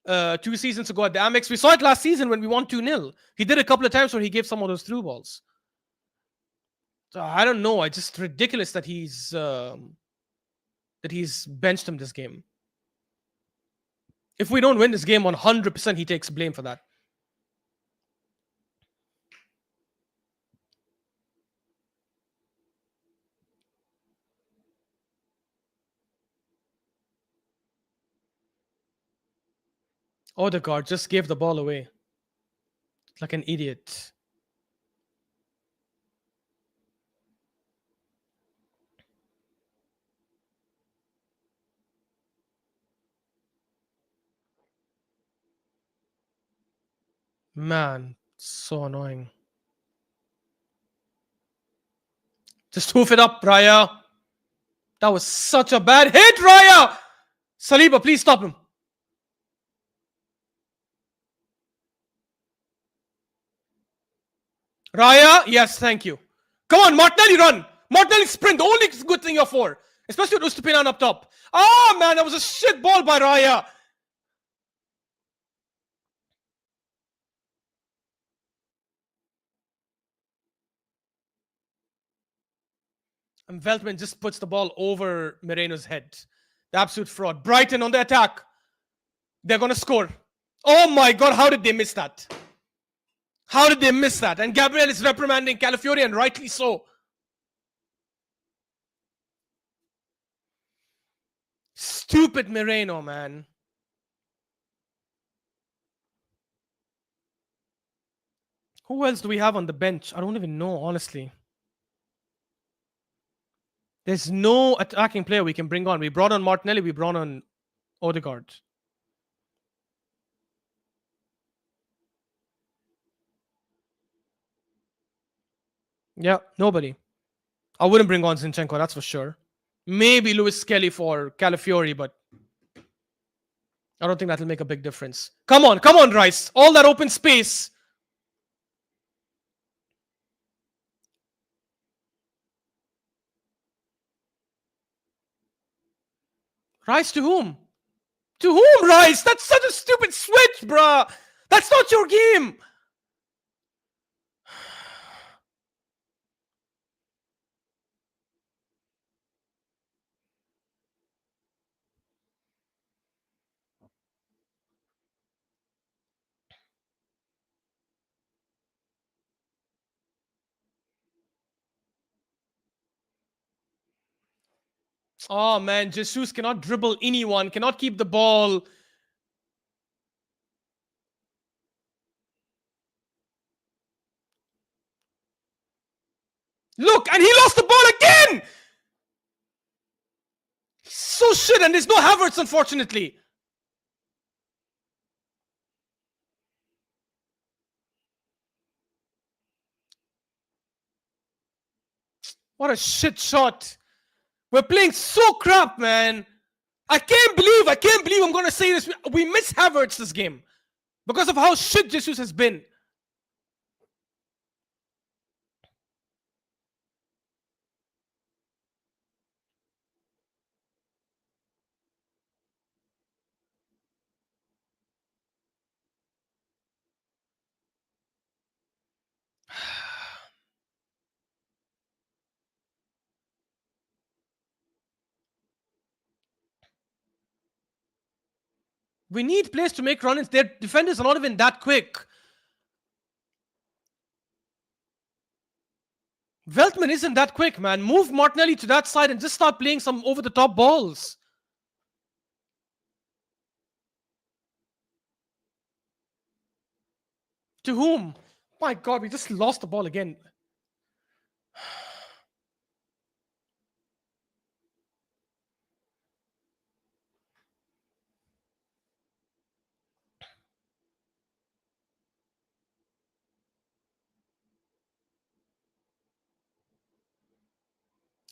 2 seasons ago at the Amex. We saw it last season when we won 2-0. He did a couple of times where he gave some of those through balls. So I don't know. It's just ridiculous that he's benched him this game. If we don't win this game, 100% he takes blame for that. Odegaard just gave the ball away. Like an idiot. Man, so annoying. Just hoof it up, Raya. That was such a bad hit, Raya! Saliba, please stop him. Raya, yes, thank you. Come on, Martinelli, run. Martinelli sprint, the only good thing you're for. Especially with Ustupinan up top. Oh, man, that was a shit ball by Raya. And Veltman just puts the ball over Moreno's head. The absolute fraud. Brighton on the attack. They're going to score. Oh, my God, how did they miss that? How did they miss that? And Gabriel is reprimanding Calafiori, and rightly so. Stupid Moreno, man. Who else do we have on the bench? I don't even know, honestly. There's no attacking player we can bring on. We brought on Martinelli. We brought on Odegaard. Yeah, nobody. I wouldn't bring on Zinchenko, that's for sure. Maybe Lewis Kelly for Calafiori, but I don't think that'll make a big difference. Come on, Rice. All that open space. Rice to whom? To whom, Rice? That's such a stupid switch, bruh. That's not your game. Oh, man. Jesus cannot dribble anyone. Cannot keep the ball. Look, and he lost the ball again. So shit, and there's no Havertz, unfortunately. What a shit shot. We're playing so crap, man. I can't believe I'm going to say this. We miss Havertz this game because of how shit Jesus has been. We need players to make run-ins. Their defenders are not even that quick. Veltman isn't that quick, man. Move Martinelli to that side and just start playing some over-the-top balls. To whom? My God, we just lost the ball again.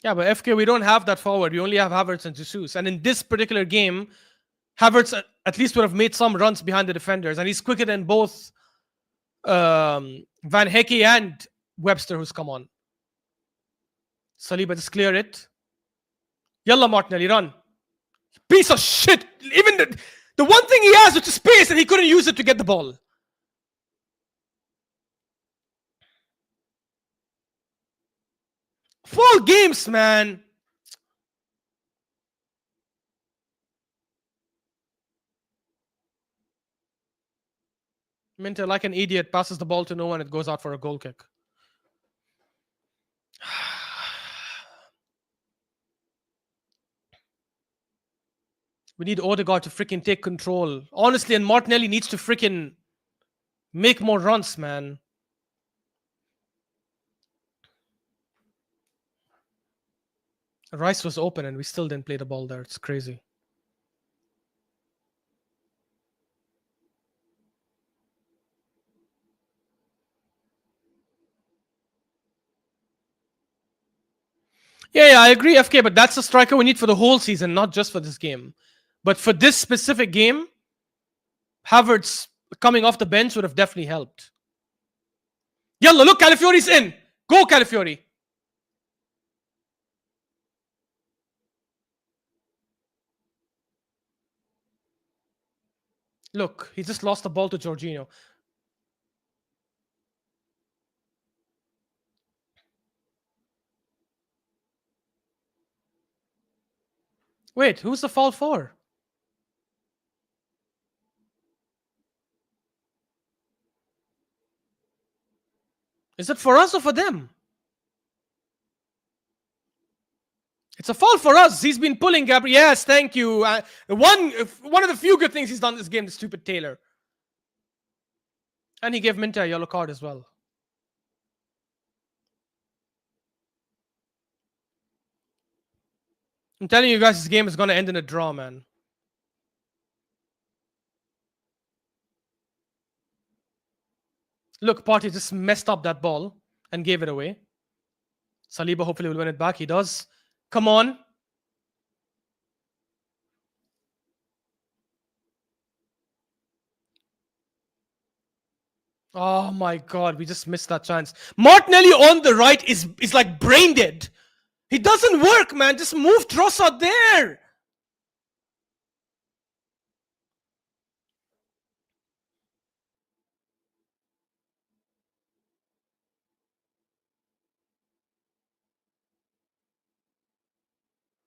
Yeah, but FK, we don't have that forward. We only have Havertz and Jesus. And in this particular game, Havertz at least would have made some runs behind the defenders. And he's quicker than both Van Hecke and Webster, who's come on. Saliba, just clear it. Yalla Martinelli, run. Piece of shit. Even the one thing he has, which is space, and he couldn't use it to get the ball. Full games, man. Minter, like an idiot, passes the ball to no one. It goes out for a goal kick. We need Odegaard to freaking take control. Honestly, and Martinelli needs to freaking make more runs, man. Rice was open and we still didn't play the ball there. It's crazy. Yeah, I agree, FK, but that's the striker we need for the whole season, not just for this game. But for this specific game, Havertz coming off the bench would have definitely helped. Yalla, look, Calafiori's in. Go, Calafiori. Look, he just lost the ball to Jorginho. Wait, who's the foul for? Is it for us or for them? It's a foul for us. He's been pulling Gabriel. Yes, thank you. One of the few good things he's done this game, the stupid Taylor. And he gave Minter a yellow card as well. I'm telling you guys, this game is going to end in a draw, man. Look, Partey just messed up that ball and gave it away. Saliba hopefully will win it back. He does. Come on. Oh my God, we just missed that chance. Martinelli on the right is like brain dead. He doesn't work, man. Just move Trossard there.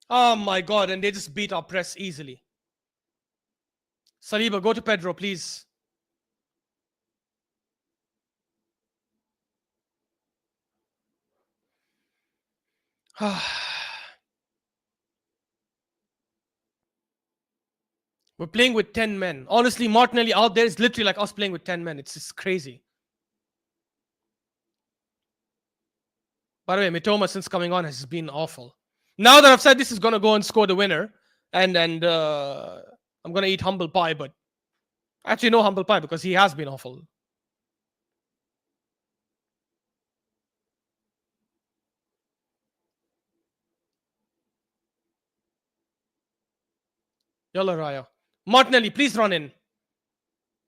Oh my God, and they just beat our press easily. Saliba, go to Pedro, please. We're playing with 10 men. Honestly, Martinelli out there is literally like us playing with 10 men. It's just crazy. By the way, Mitoma, since coming on, has been awful. Now that I've said this is going to go and score the winner, and I'm going to eat humble pie, but actually no humble pie because he has been awful. Yalla, Raya. Martinelli, please run in.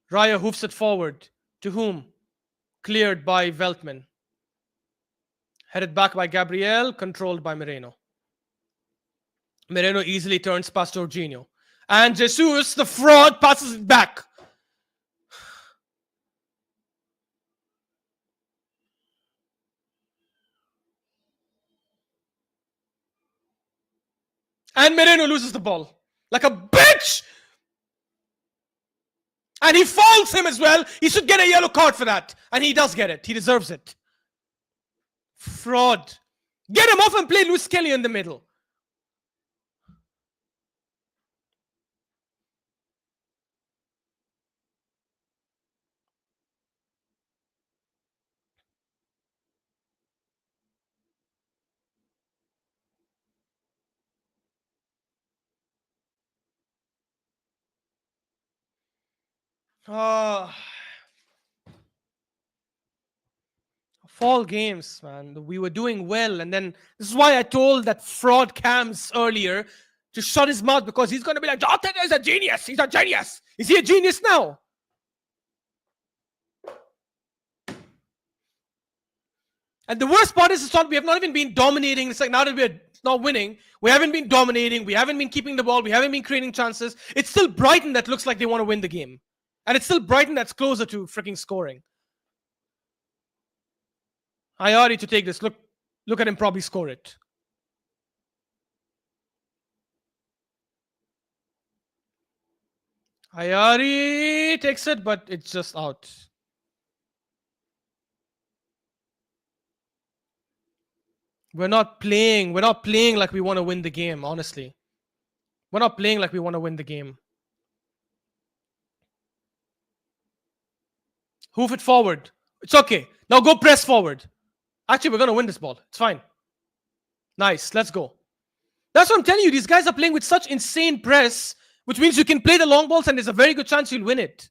Raya hoofs it forward. To whom? Cleared by Veltman. Headed back by Gabriel, controlled by Moreno. Moreno easily turns past Jorginho. And Jesus, the fraud, passes it back. And Moreno loses the ball. Like a bitch! And he fouls him as well. He should get a yellow card for that. And he does get it. He deserves it. Fraud. Get him off and play Luis Kelly in the middle. Fall games, man. We were doing well. And then this is why I told that fraud Cams earlier to shut his mouth because he's going to be like, Jota is a genius. He's a genius. Is he a genius now? And the worst part is, it's not, we have not even been dominating. It's like now that we're not winning, we haven't been dominating. We haven't been keeping the ball. We haven't been creating chances. It's still Brighton that looks like they want to win the game. And it's still Brighton that's closer to freaking scoring. Ayari to take this. Look at him probably score it. Ayari takes it, but it's just out. We're not playing like we want to win the game, honestly. We're not playing like we want to win the game. Hoof it forward. It's okay. Now go press forward. Actually, we're going to win this ball. It's fine. Nice. Let's go. That's what I'm telling you. These guys are playing with such insane press, which means you can play the long balls and there's a very good chance you'll win it.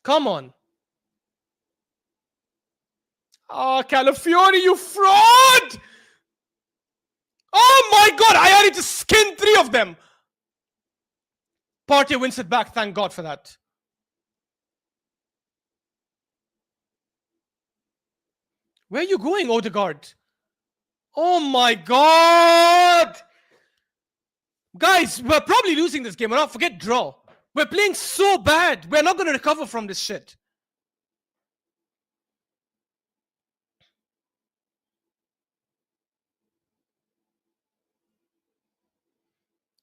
Come on. Oh, Calafiori, you fraud! Oh my God, I already just skinned 3 of them. Partey wins it back. Thank God for that. Where are you going, Odegaard? Oh my God! Guys, we're probably losing this game. We're not, forget draw. We're playing so bad. We're not going to recover from this shit.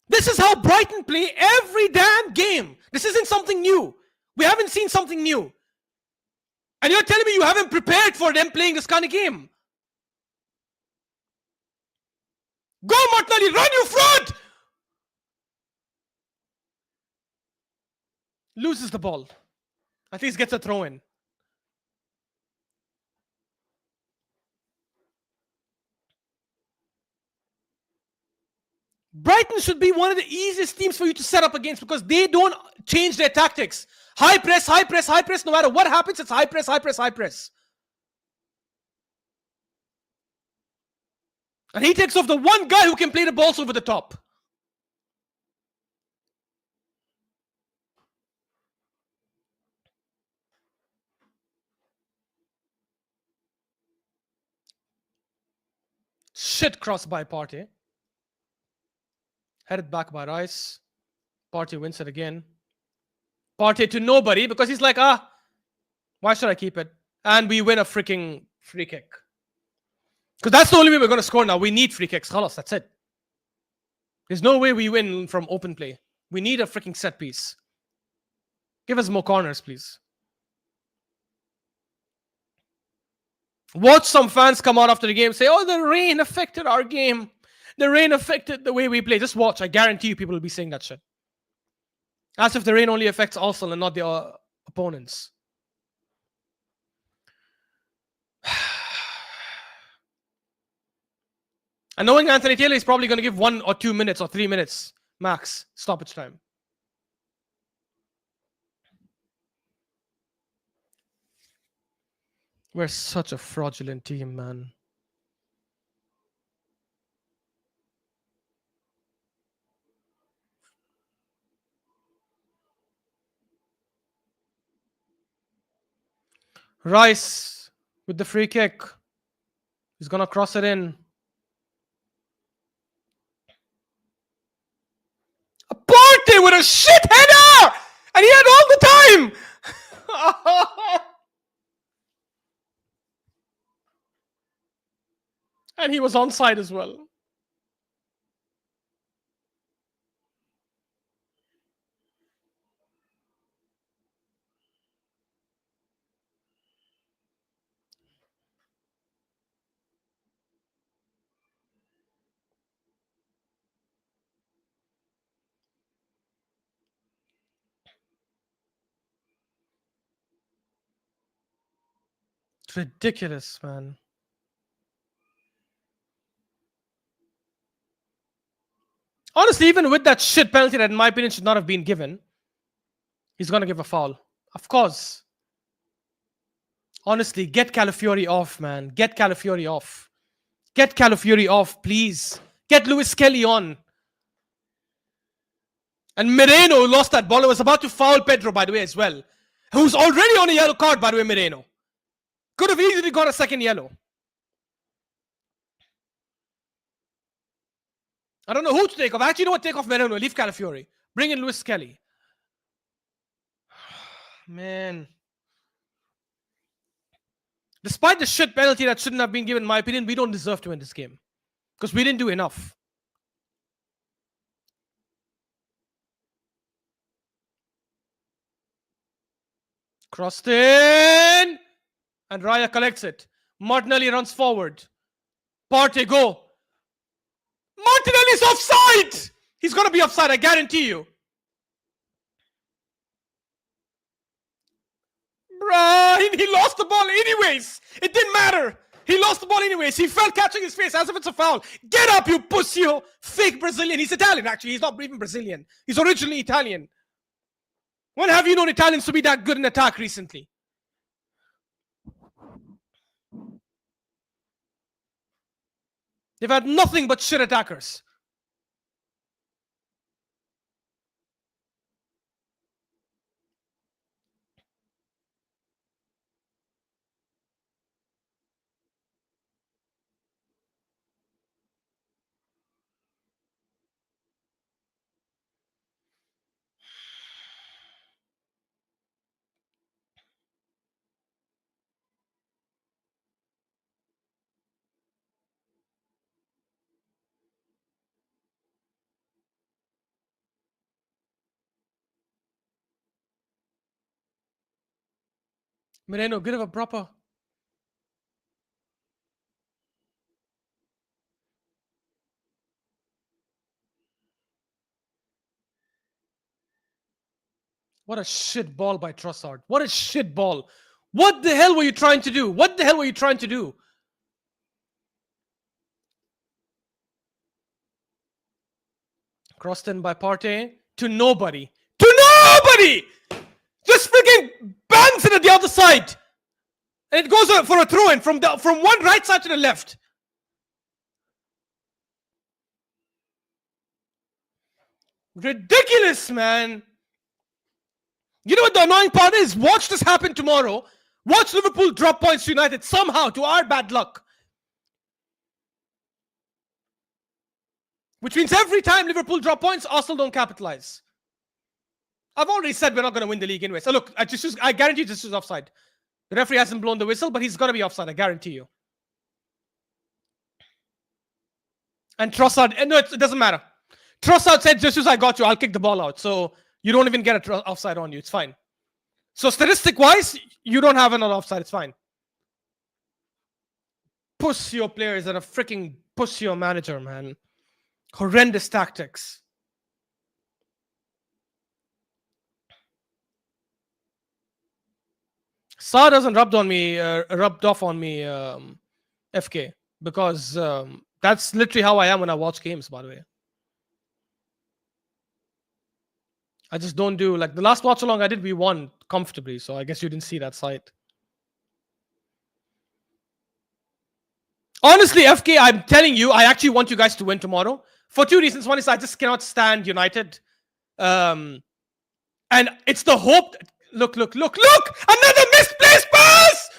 This is how Brighton play every damn game. This isn't something new. We haven't seen something new. And you're telling me you haven't prepared for them playing this kind of game. Go, Martinelli, run, you fraud! Loses the ball. At least gets a throw in. Brighton should be one of the easiest teams for you to set up against because they don't change their tactics. High press, high press, high press. No matter what happens, it's high press, high press, high press. And he takes off the one guy who can play the balls over the top. Shit cross by Partey. Headed back by Rice. Partey wins it again. Partey to nobody because he's like, why should I keep it? And we win a freaking free kick. Because that's the only way we're going to score now. We need free kicks. Khalas, that's it. There's no way we win from open play. We need a freaking set piece. Give us more corners, please. Watch some fans come out after the game say, oh, the rain affected our game. The rain affected the way we play. Just watch. I guarantee you people will be saying that shit. As if the rain only affects Arsenal and not the opponents. And knowing Anthony Taylor is probably going to give 1 or 2 minutes or 3 minutes max stoppage time. We're such a fraudulent team, man. Rice with the free kick. He's going to cross it in. A Partey with a shit header! And he had all the time! And he was onside as well. It's ridiculous, man. Honestly, even with that shit penalty that, in my opinion, should not have been given, he's going to give a foul. Of course. Honestly, get Calafiori off, man. Get Calafiori off. Get Calafiori off, please. Get Lewis Kelly on. And Moreno lost that ball. It was about to foul Pedro, by the way, as well. who's already on a yellow card, by the way, Moreno. Could have easily got a second yellow. I don't know who to take off. Actually, you know what? Take off Moreno. Leave Calafiori. Bring in Lewis Kelly. Man. Despite the shit penalty that shouldn't have been given, in my opinion, we don't deserve to win this game. Because we didn't do enough. Crossed in. And Raya collects it. Martinelli runs forward. Partey, go. Martinelli's offside! He's going to be offside, I guarantee you. Bruh, he lost the ball anyways. It didn't matter. He lost the ball anyways. He fell catching his face as if it's a foul. Get up, you pussy, you fake Brazilian. He's Italian, actually. He's not even Brazilian. He's originally Italian. When have you known Italians to be that good in attack recently? They've had nothing but shit attackers. Moreno, give a proper. What a shit ball by Trossard. What a shit ball. What the hell were you trying to do? What the hell were you trying to do? Crossed in by Partey to nobody. To nobody! Just freaking bangs it at the other side. And it goes for a throw-in from one right side to the left. Ridiculous, man. You know what the annoying part is? Watch this happen tomorrow. Watch Liverpool drop points to United somehow, to our bad luck. Which means every time Liverpool drop points, Arsenal don't capitalize. I've already said we're not going to win the league anyway. So look, I guarantee this is offside. The referee hasn't blown the whistle, but he's going to be offside, I guarantee you. And Trossard, no, it doesn't matter. Trossard said, Jesus, I got you. I'll kick the ball out. So you don't even get an offside on you. It's fine. So statistic-wise, you don't have another offside. It's fine. Push your players and a freaking push your manager, man. Horrendous tactics. Sa doesn't rubbed off on me, FK, because that's literally how I am when I watch games, by the way. I just don't do, like, the last watch along I did, we won comfortably, so I guess you didn't see that side. Honestly, FK, I'm telling you, I actually want you guys to win tomorrow. For two reasons. One is I just cannot stand United. And it's the hope that, look! Another misplaced pass!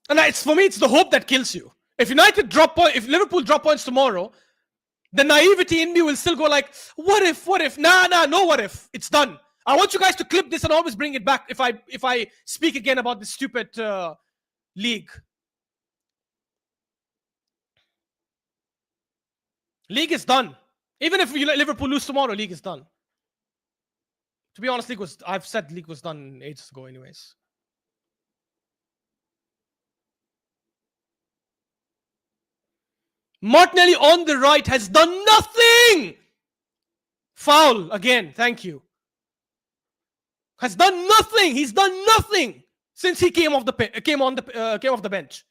And for me, it's the hope that kills you. If Liverpool drop points tomorrow, the naivety in me will still go like, what if? Nah, no what if. It's done. I want you guys to clip this and always bring it back if I speak again about this stupid league. League is done. Even if Liverpool lose tomorrow, league is done. To be honest, I've said league was done ages ago anyways. Martinelli on the right has done nothing. Foul again. Thank you. Has done nothing. He's done nothing since he came off the bench.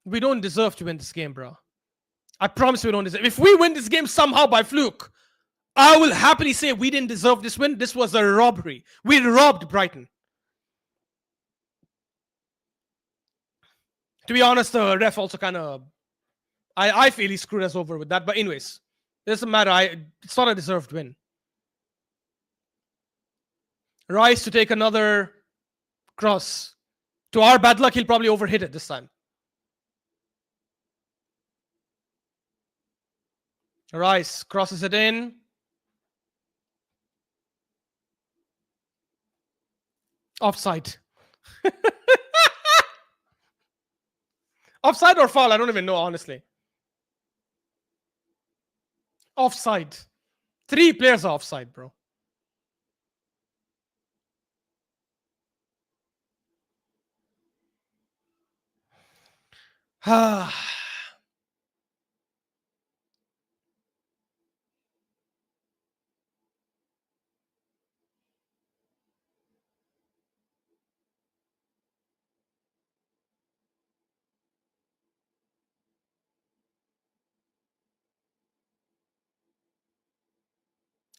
We don't deserve to win this game, bro. I promise we don't deserve. If we win this game somehow by fluke, I will happily say we didn't deserve this win. This was a robbery. We robbed Brighton. To be honest, the ref also kind of, I feel he screwed us over with that. But anyways, it doesn't matter. It's not a deserved win. Rice to take another cross. To our bad luck, he'll probably overhit it this time. Rice crosses it in. Offside. Offside or foul? I don't even know, honestly. Offside. 3 players are offside, bro.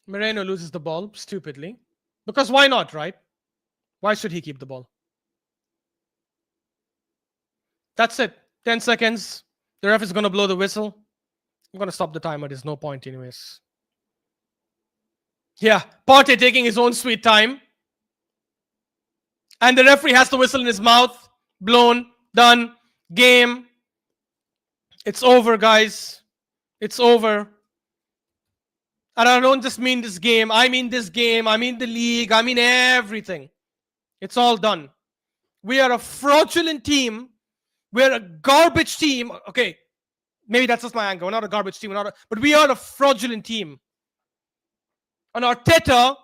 Moreno loses the ball stupidly. Because why not, right? Why should he keep the ball? That's it. 10 seconds. The ref is going to blow the whistle. I'm going to stop the timer. There's no point, anyways. Yeah, Partey taking his own sweet time. And the referee has the whistle in his mouth. Blown. Done. Game. It's over, guys. It's over. And I don't just mean this game. I mean this game. I mean the league. I mean everything. It's all done. We are a fraudulent team. We're a garbage team. Okay, maybe that's just my anger. We're not a garbage team. But we are a fraudulent team. And Arteta,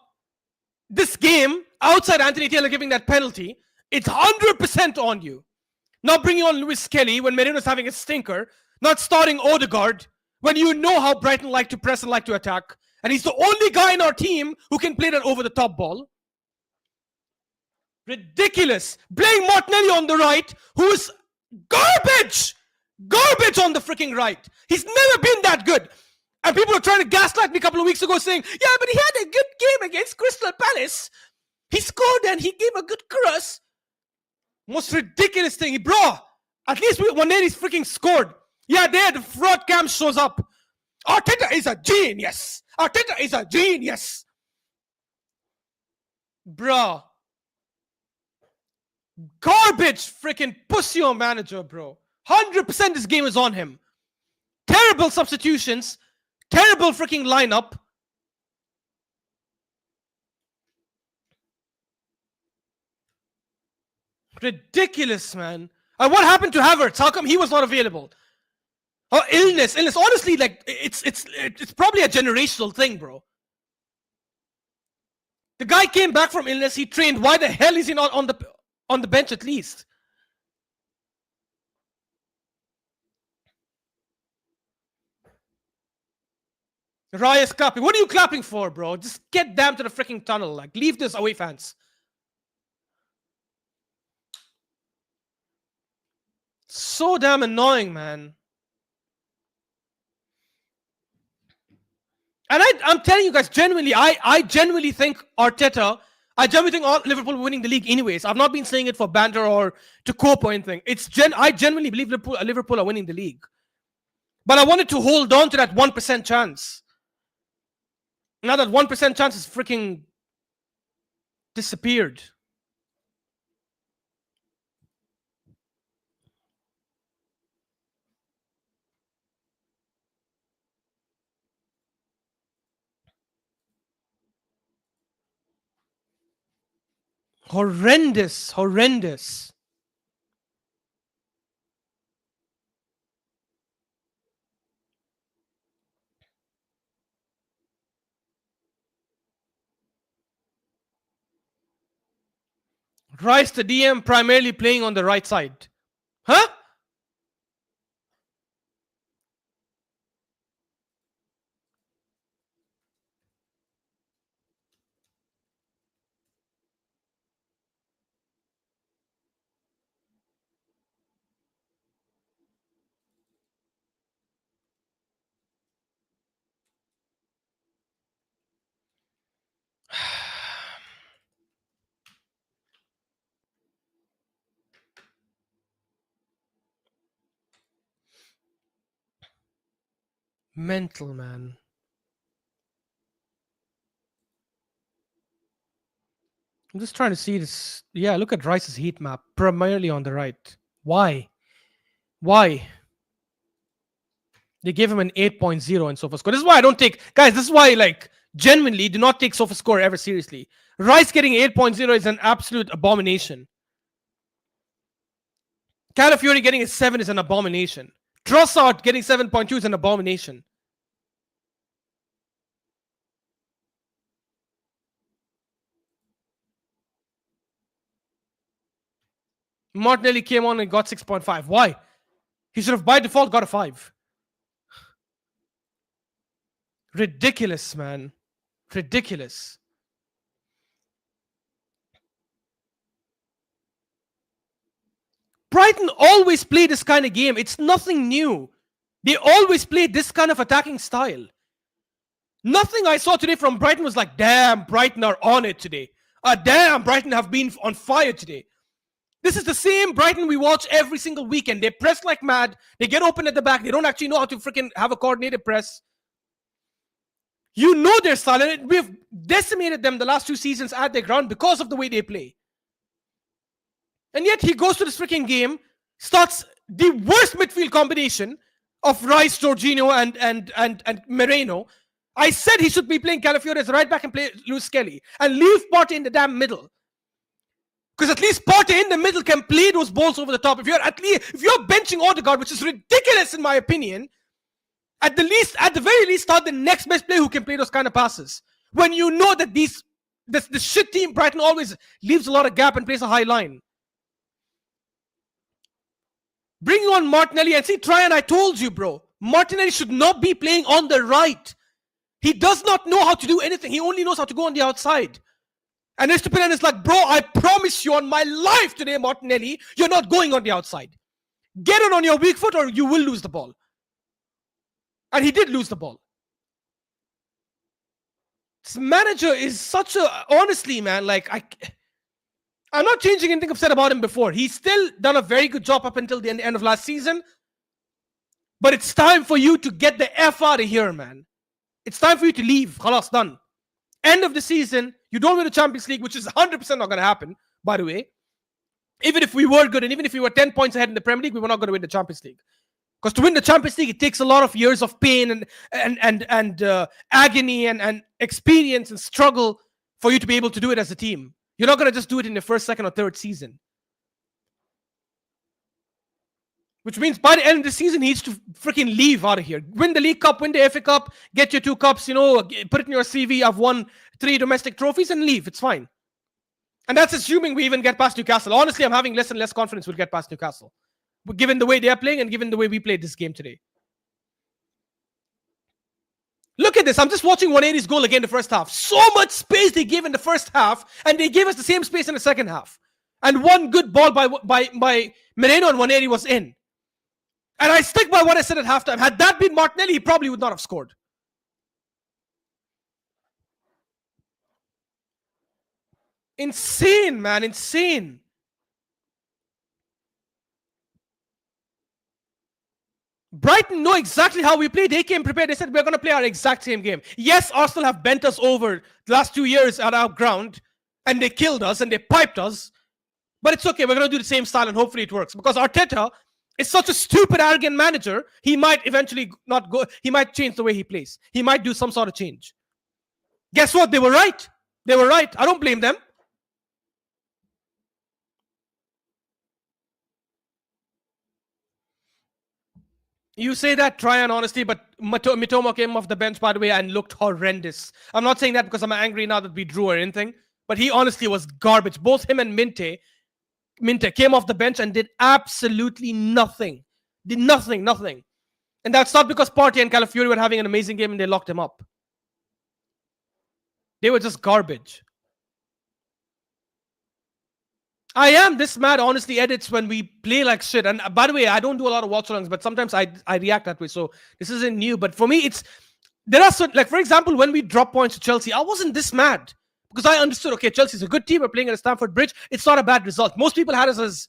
this game, outside Anthony Taylor giving that penalty, it's 100% on you. Not bringing on Lewis Kelly when Merino's having a stinker. Not starting Odegaard when you know how Brighton like to press and like to attack. And he's the only guy in our team who can play that over-the-top ball. Ridiculous. Playing Martinelli on the right, who is garbage. Garbage on the freaking right. He's never been that good. And people were trying to gaslight me a couple of weeks ago saying, yeah, but he had a good game against Crystal Palace. He scored and he gave a good cross. Most ridiculous thing. Bro, at least one day he's freaking scored. Yeah, there the fraud cam shows up. Arteta is a genius. Arteta is a genius. Bro. Garbage freaking pussy on manager, bro. 100% this game is on him. Terrible substitutions. Terrible freaking lineup. Ridiculous, man. And what happened to Havertz? How come he was not available? Oh, illness. Honestly, like it's probably a generational thing, bro. The guy came back from illness. He trained. Why the hell is he not on the bench at least? Raya's clapping. What are you clapping for, bro? Just get them to the freaking tunnel. Like, leave this away, fans. So damn annoying, man. And I'm telling you guys, genuinely, I genuinely think Arteta, I genuinely think Liverpool are winning the league anyways. I've not been saying it for banter or to cope or anything. I genuinely believe Liverpool are winning the league. But I wanted to hold on to that 1% chance. Now that 1% chance has freaking disappeared. Horrendous. Rice, the DM, primarily playing on the right side. Huh? Mental, man. I'm just trying to see this. Yeah, look at Rice's heat map, primarily on the right. Why? Why? They gave him an 8.0 in SofaScore. This is why I don't take, guys, this is why, like, genuinely do not take SofaScore ever seriously. Rice getting 8.0 is an absolute abomination. Calafiori getting a 7 is an abomination. Trossard getting 7.2 is an abomination. Martinelli came on and got 6.5. Why? He should have by default got a 5. Ridiculous, man. Ridiculous. Brighton always play this kind of game. It's nothing new. They always play this kind of attacking style. Nothing I saw today from Brighton was like, damn, Brighton are on it today. Damn, Brighton have been on fire today. This is the same Brighton we watch every single weekend. They press like mad. They get open at the back. They don't actually know how to freaking have a coordinated press. You know their style. And we've decimated them the last 2 seasons at their ground because of the way they play. And yet he goes to this freaking game, starts the worst midfield combination of Rice, Jorginho, and Moreno. I said he should be playing Calafiori as right back and play Lewis Kelly and leave Partey in the damn middle. Because at least Partey in the middle can play those balls over the top. If you're benching Odegaard, which is ridiculous in my opinion, at the very least, start the next best player who can play those kind of passes. When you know that the shit team Brighton always leaves a lot of gap and plays a high line. Bring on Martinelli and see, Tryon, I told you, bro. Martinelli should not be playing on the right. He does not know how to do anything. He only knows how to go on the outside. And Estupiñán is like, bro, I promise you on my life today, Martinelli, you're not going on the outside. Get it on your weak foot or you will lose the ball. And he did lose the ball. This manager is such a... Honestly, man, like, I'm not changing anything I've said about him before. He's still done a very good job up until the end of last season. But it's time for you to get the F out of here, man. It's time for you to leave. Khalas, done. End of the season. You don't win the Champions League, which is 100% not going to happen, by the way. Even if we were good and even if we were 10 points ahead in the Premier League, we were not going to win the Champions League. Because to win the Champions League, it takes a lot of years of pain and agony and experience and struggle for you to be able to do it as a team. You're not going to just do it in your first, second, or third season. Which means by the end of the season, he needs to freaking leave out of here. Win the League Cup, win the FA Cup, get your 2 cups, you know, put it in your CV. I've won 3 domestic trophies and leave. It's fine. And that's assuming we even get past Newcastle. Honestly, I'm having less and less confidence we'll get past Newcastle. Given the way they are playing and given the way we played this game today. Look at this. I'm just watching 180's goal again in the first half. So much space they gave in the first half, and they gave us the same space in the second half. And one good ball by Moreno and 180 was in. And I stick by what I said at halftime. Had that been Martinelli, he probably would not have scored. Insane, man. Insane. Brighton know exactly how we play. They came prepared. They said, we're going to play our exact same game. Yes, Arsenal have bent us over the last 2 years at our ground. And they killed us and they piped us. But it's okay. We're going to do the same style and hopefully it works. Because Arteta is such a stupid, arrogant manager. He might eventually not go. He might change the way he plays. He might do some sort of change. Guess what? They were right. They were right. I don't blame them. You say that, Tryon, honestly, but Mitoma came off the bench, by the way, and looked horrendous. I'm not saying that because I'm angry now that we drew or anything, but he honestly was garbage. Both him and Minte came off the bench and did absolutely nothing. Did nothing. And that's not because Partey and Calafiori were having an amazing game and they locked him up. They were just garbage. I am this mad, honestly, edits when we play like shit. And by the way, I don't do a lot of watchalongs, but sometimes I react that way. So this isn't new. But for me, there are some, like, for example, when we drop points to Chelsea, I wasn't this mad. Because I understood, okay, Chelsea's a good team. We're playing at Stamford Bridge. It's not a bad result. Most people had us as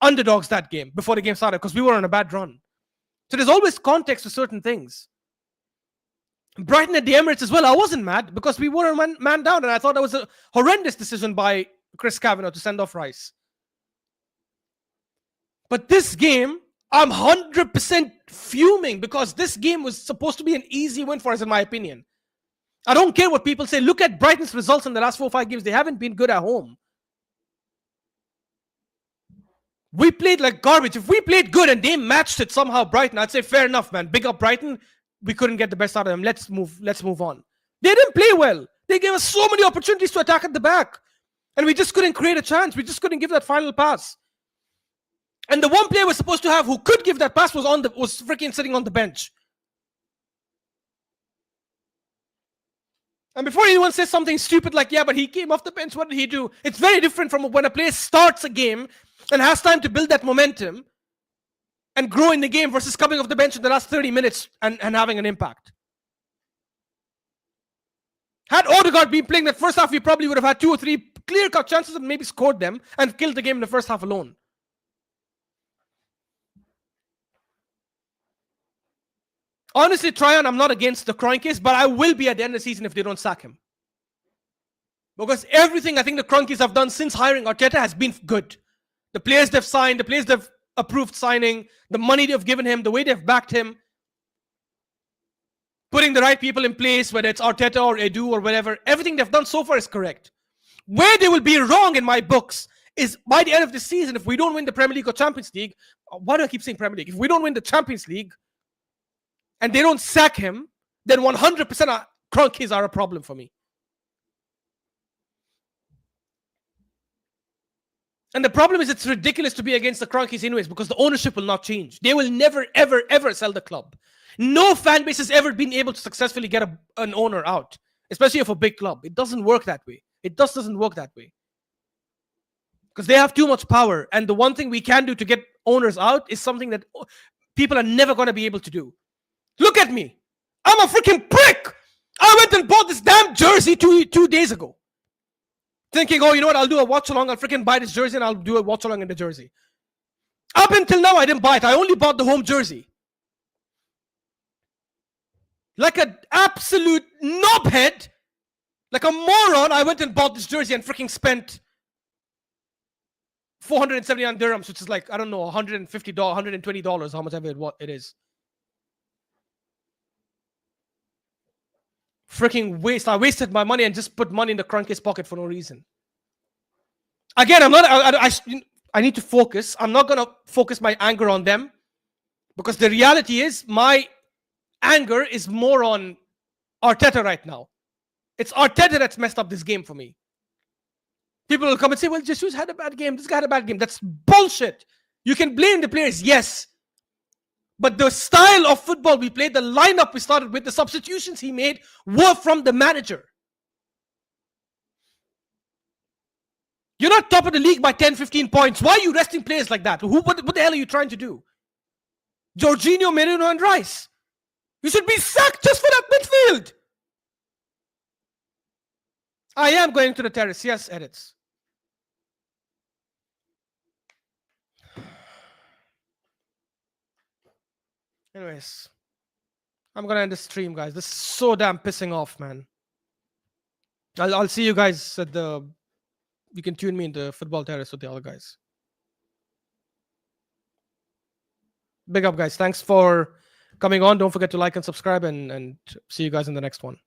underdogs that game before the game started because we were on a bad run. So there's always context to certain things. Brighton at the Emirates as well. I wasn't mad because we were a man down, and I thought that was a horrendous decision by Chris Kavanagh to send off Rice. But this game, I'm 100% fuming because this game was supposed to be an easy win for us, in my opinion. I don't care what people say. Look at Brighton's results in the last 4 or 5 games. They haven't been good at home. We played like garbage. If we played good and they matched it somehow, Brighton, I'd say fair enough, man. Big up Brighton. We couldn't get the best out of them. Let's move on. They didn't play well. They gave us so many opportunities to attack at the back. And we just couldn't create a chance. We just couldn't give that final pass. And the one player we're supposed to have who could give that pass was freaking sitting on the bench. And before anyone says something stupid like, yeah, but he came off the bench, what did he do? It's very different from when a player starts a game and has time to build that momentum and grow in the game versus coming off the bench in the last 30 minutes and having an impact. Had Odegaard been playing that first half, we probably would have had 2 or 3 clear-cut chances and maybe scored them and killed the game in the first half alone. Honestly, Tryon, I'm not against the Kroenkes, but I will be at the end of the season if they don't sack him. Because everything I think the Kroenkes have done since hiring Arteta has been good. The players they've signed, the players they've approved signing, the money they've given him, the way they've backed him, putting the right people in place, whether it's Arteta or Edu or whatever, everything they've done so far is correct. Where they will be wrong in my books is by the end of the season, if we don't win the Premier League or Champions League, why do I keep saying Premier League? If we don't win the Champions League and they don't sack him, then 100% Kroenkes are a problem for me. And the problem is it's ridiculous to be against the Kroenkes anyways because the ownership will not change. They will never, ever, ever sell the club. No fan base has ever been able to successfully get an owner out, especially of a big club. It doesn't work that way. It just doesn't work that way. Because they have too much power. And the one thing we can do to get owners out is something that people are never going to be able to do. Look at me. I'm a freaking prick. I went and bought this damn jersey two days ago. Thinking, oh, you know what? I'll do a watch-along. I'll freaking buy this jersey and I'll do a watch-along in the jersey. Up until now, I didn't buy it. I only bought the home jersey. Like an absolute knobhead, like a moron, I went and bought this jersey and freaking spent 479 dirhams, which is like, I don't know, $150, $120, how much ever it is. Freaking waste. I wasted my money and just put money in the Kroenkes pocket for no reason. Again, I need to focus. I'm not going to focus my anger on them because the reality is my anger is more on Arteta right now. It's Arteta that's messed up this game for me. People will come and say, well, Jesus had a bad game. This guy had a bad game. That's bullshit. You can blame the players, yes. But the style of football we played, the lineup we started with, the substitutions he made were from the manager. You're not top of the league by 10, 15 points. Why are you resting players like that? What the hell are you trying to do? Jorginho, Merino, and Rice. You should be sacked just for that midfield. I am going to the terrace. Yes, edits. Anyways, I'm going to end the stream, guys. This is so damn pissing off, man. I'll see you guys at the... You can tune me in the football terrace with the other guys. Big up, guys. Thanks for coming on. Don't forget to like and subscribe and see you guys in the next one.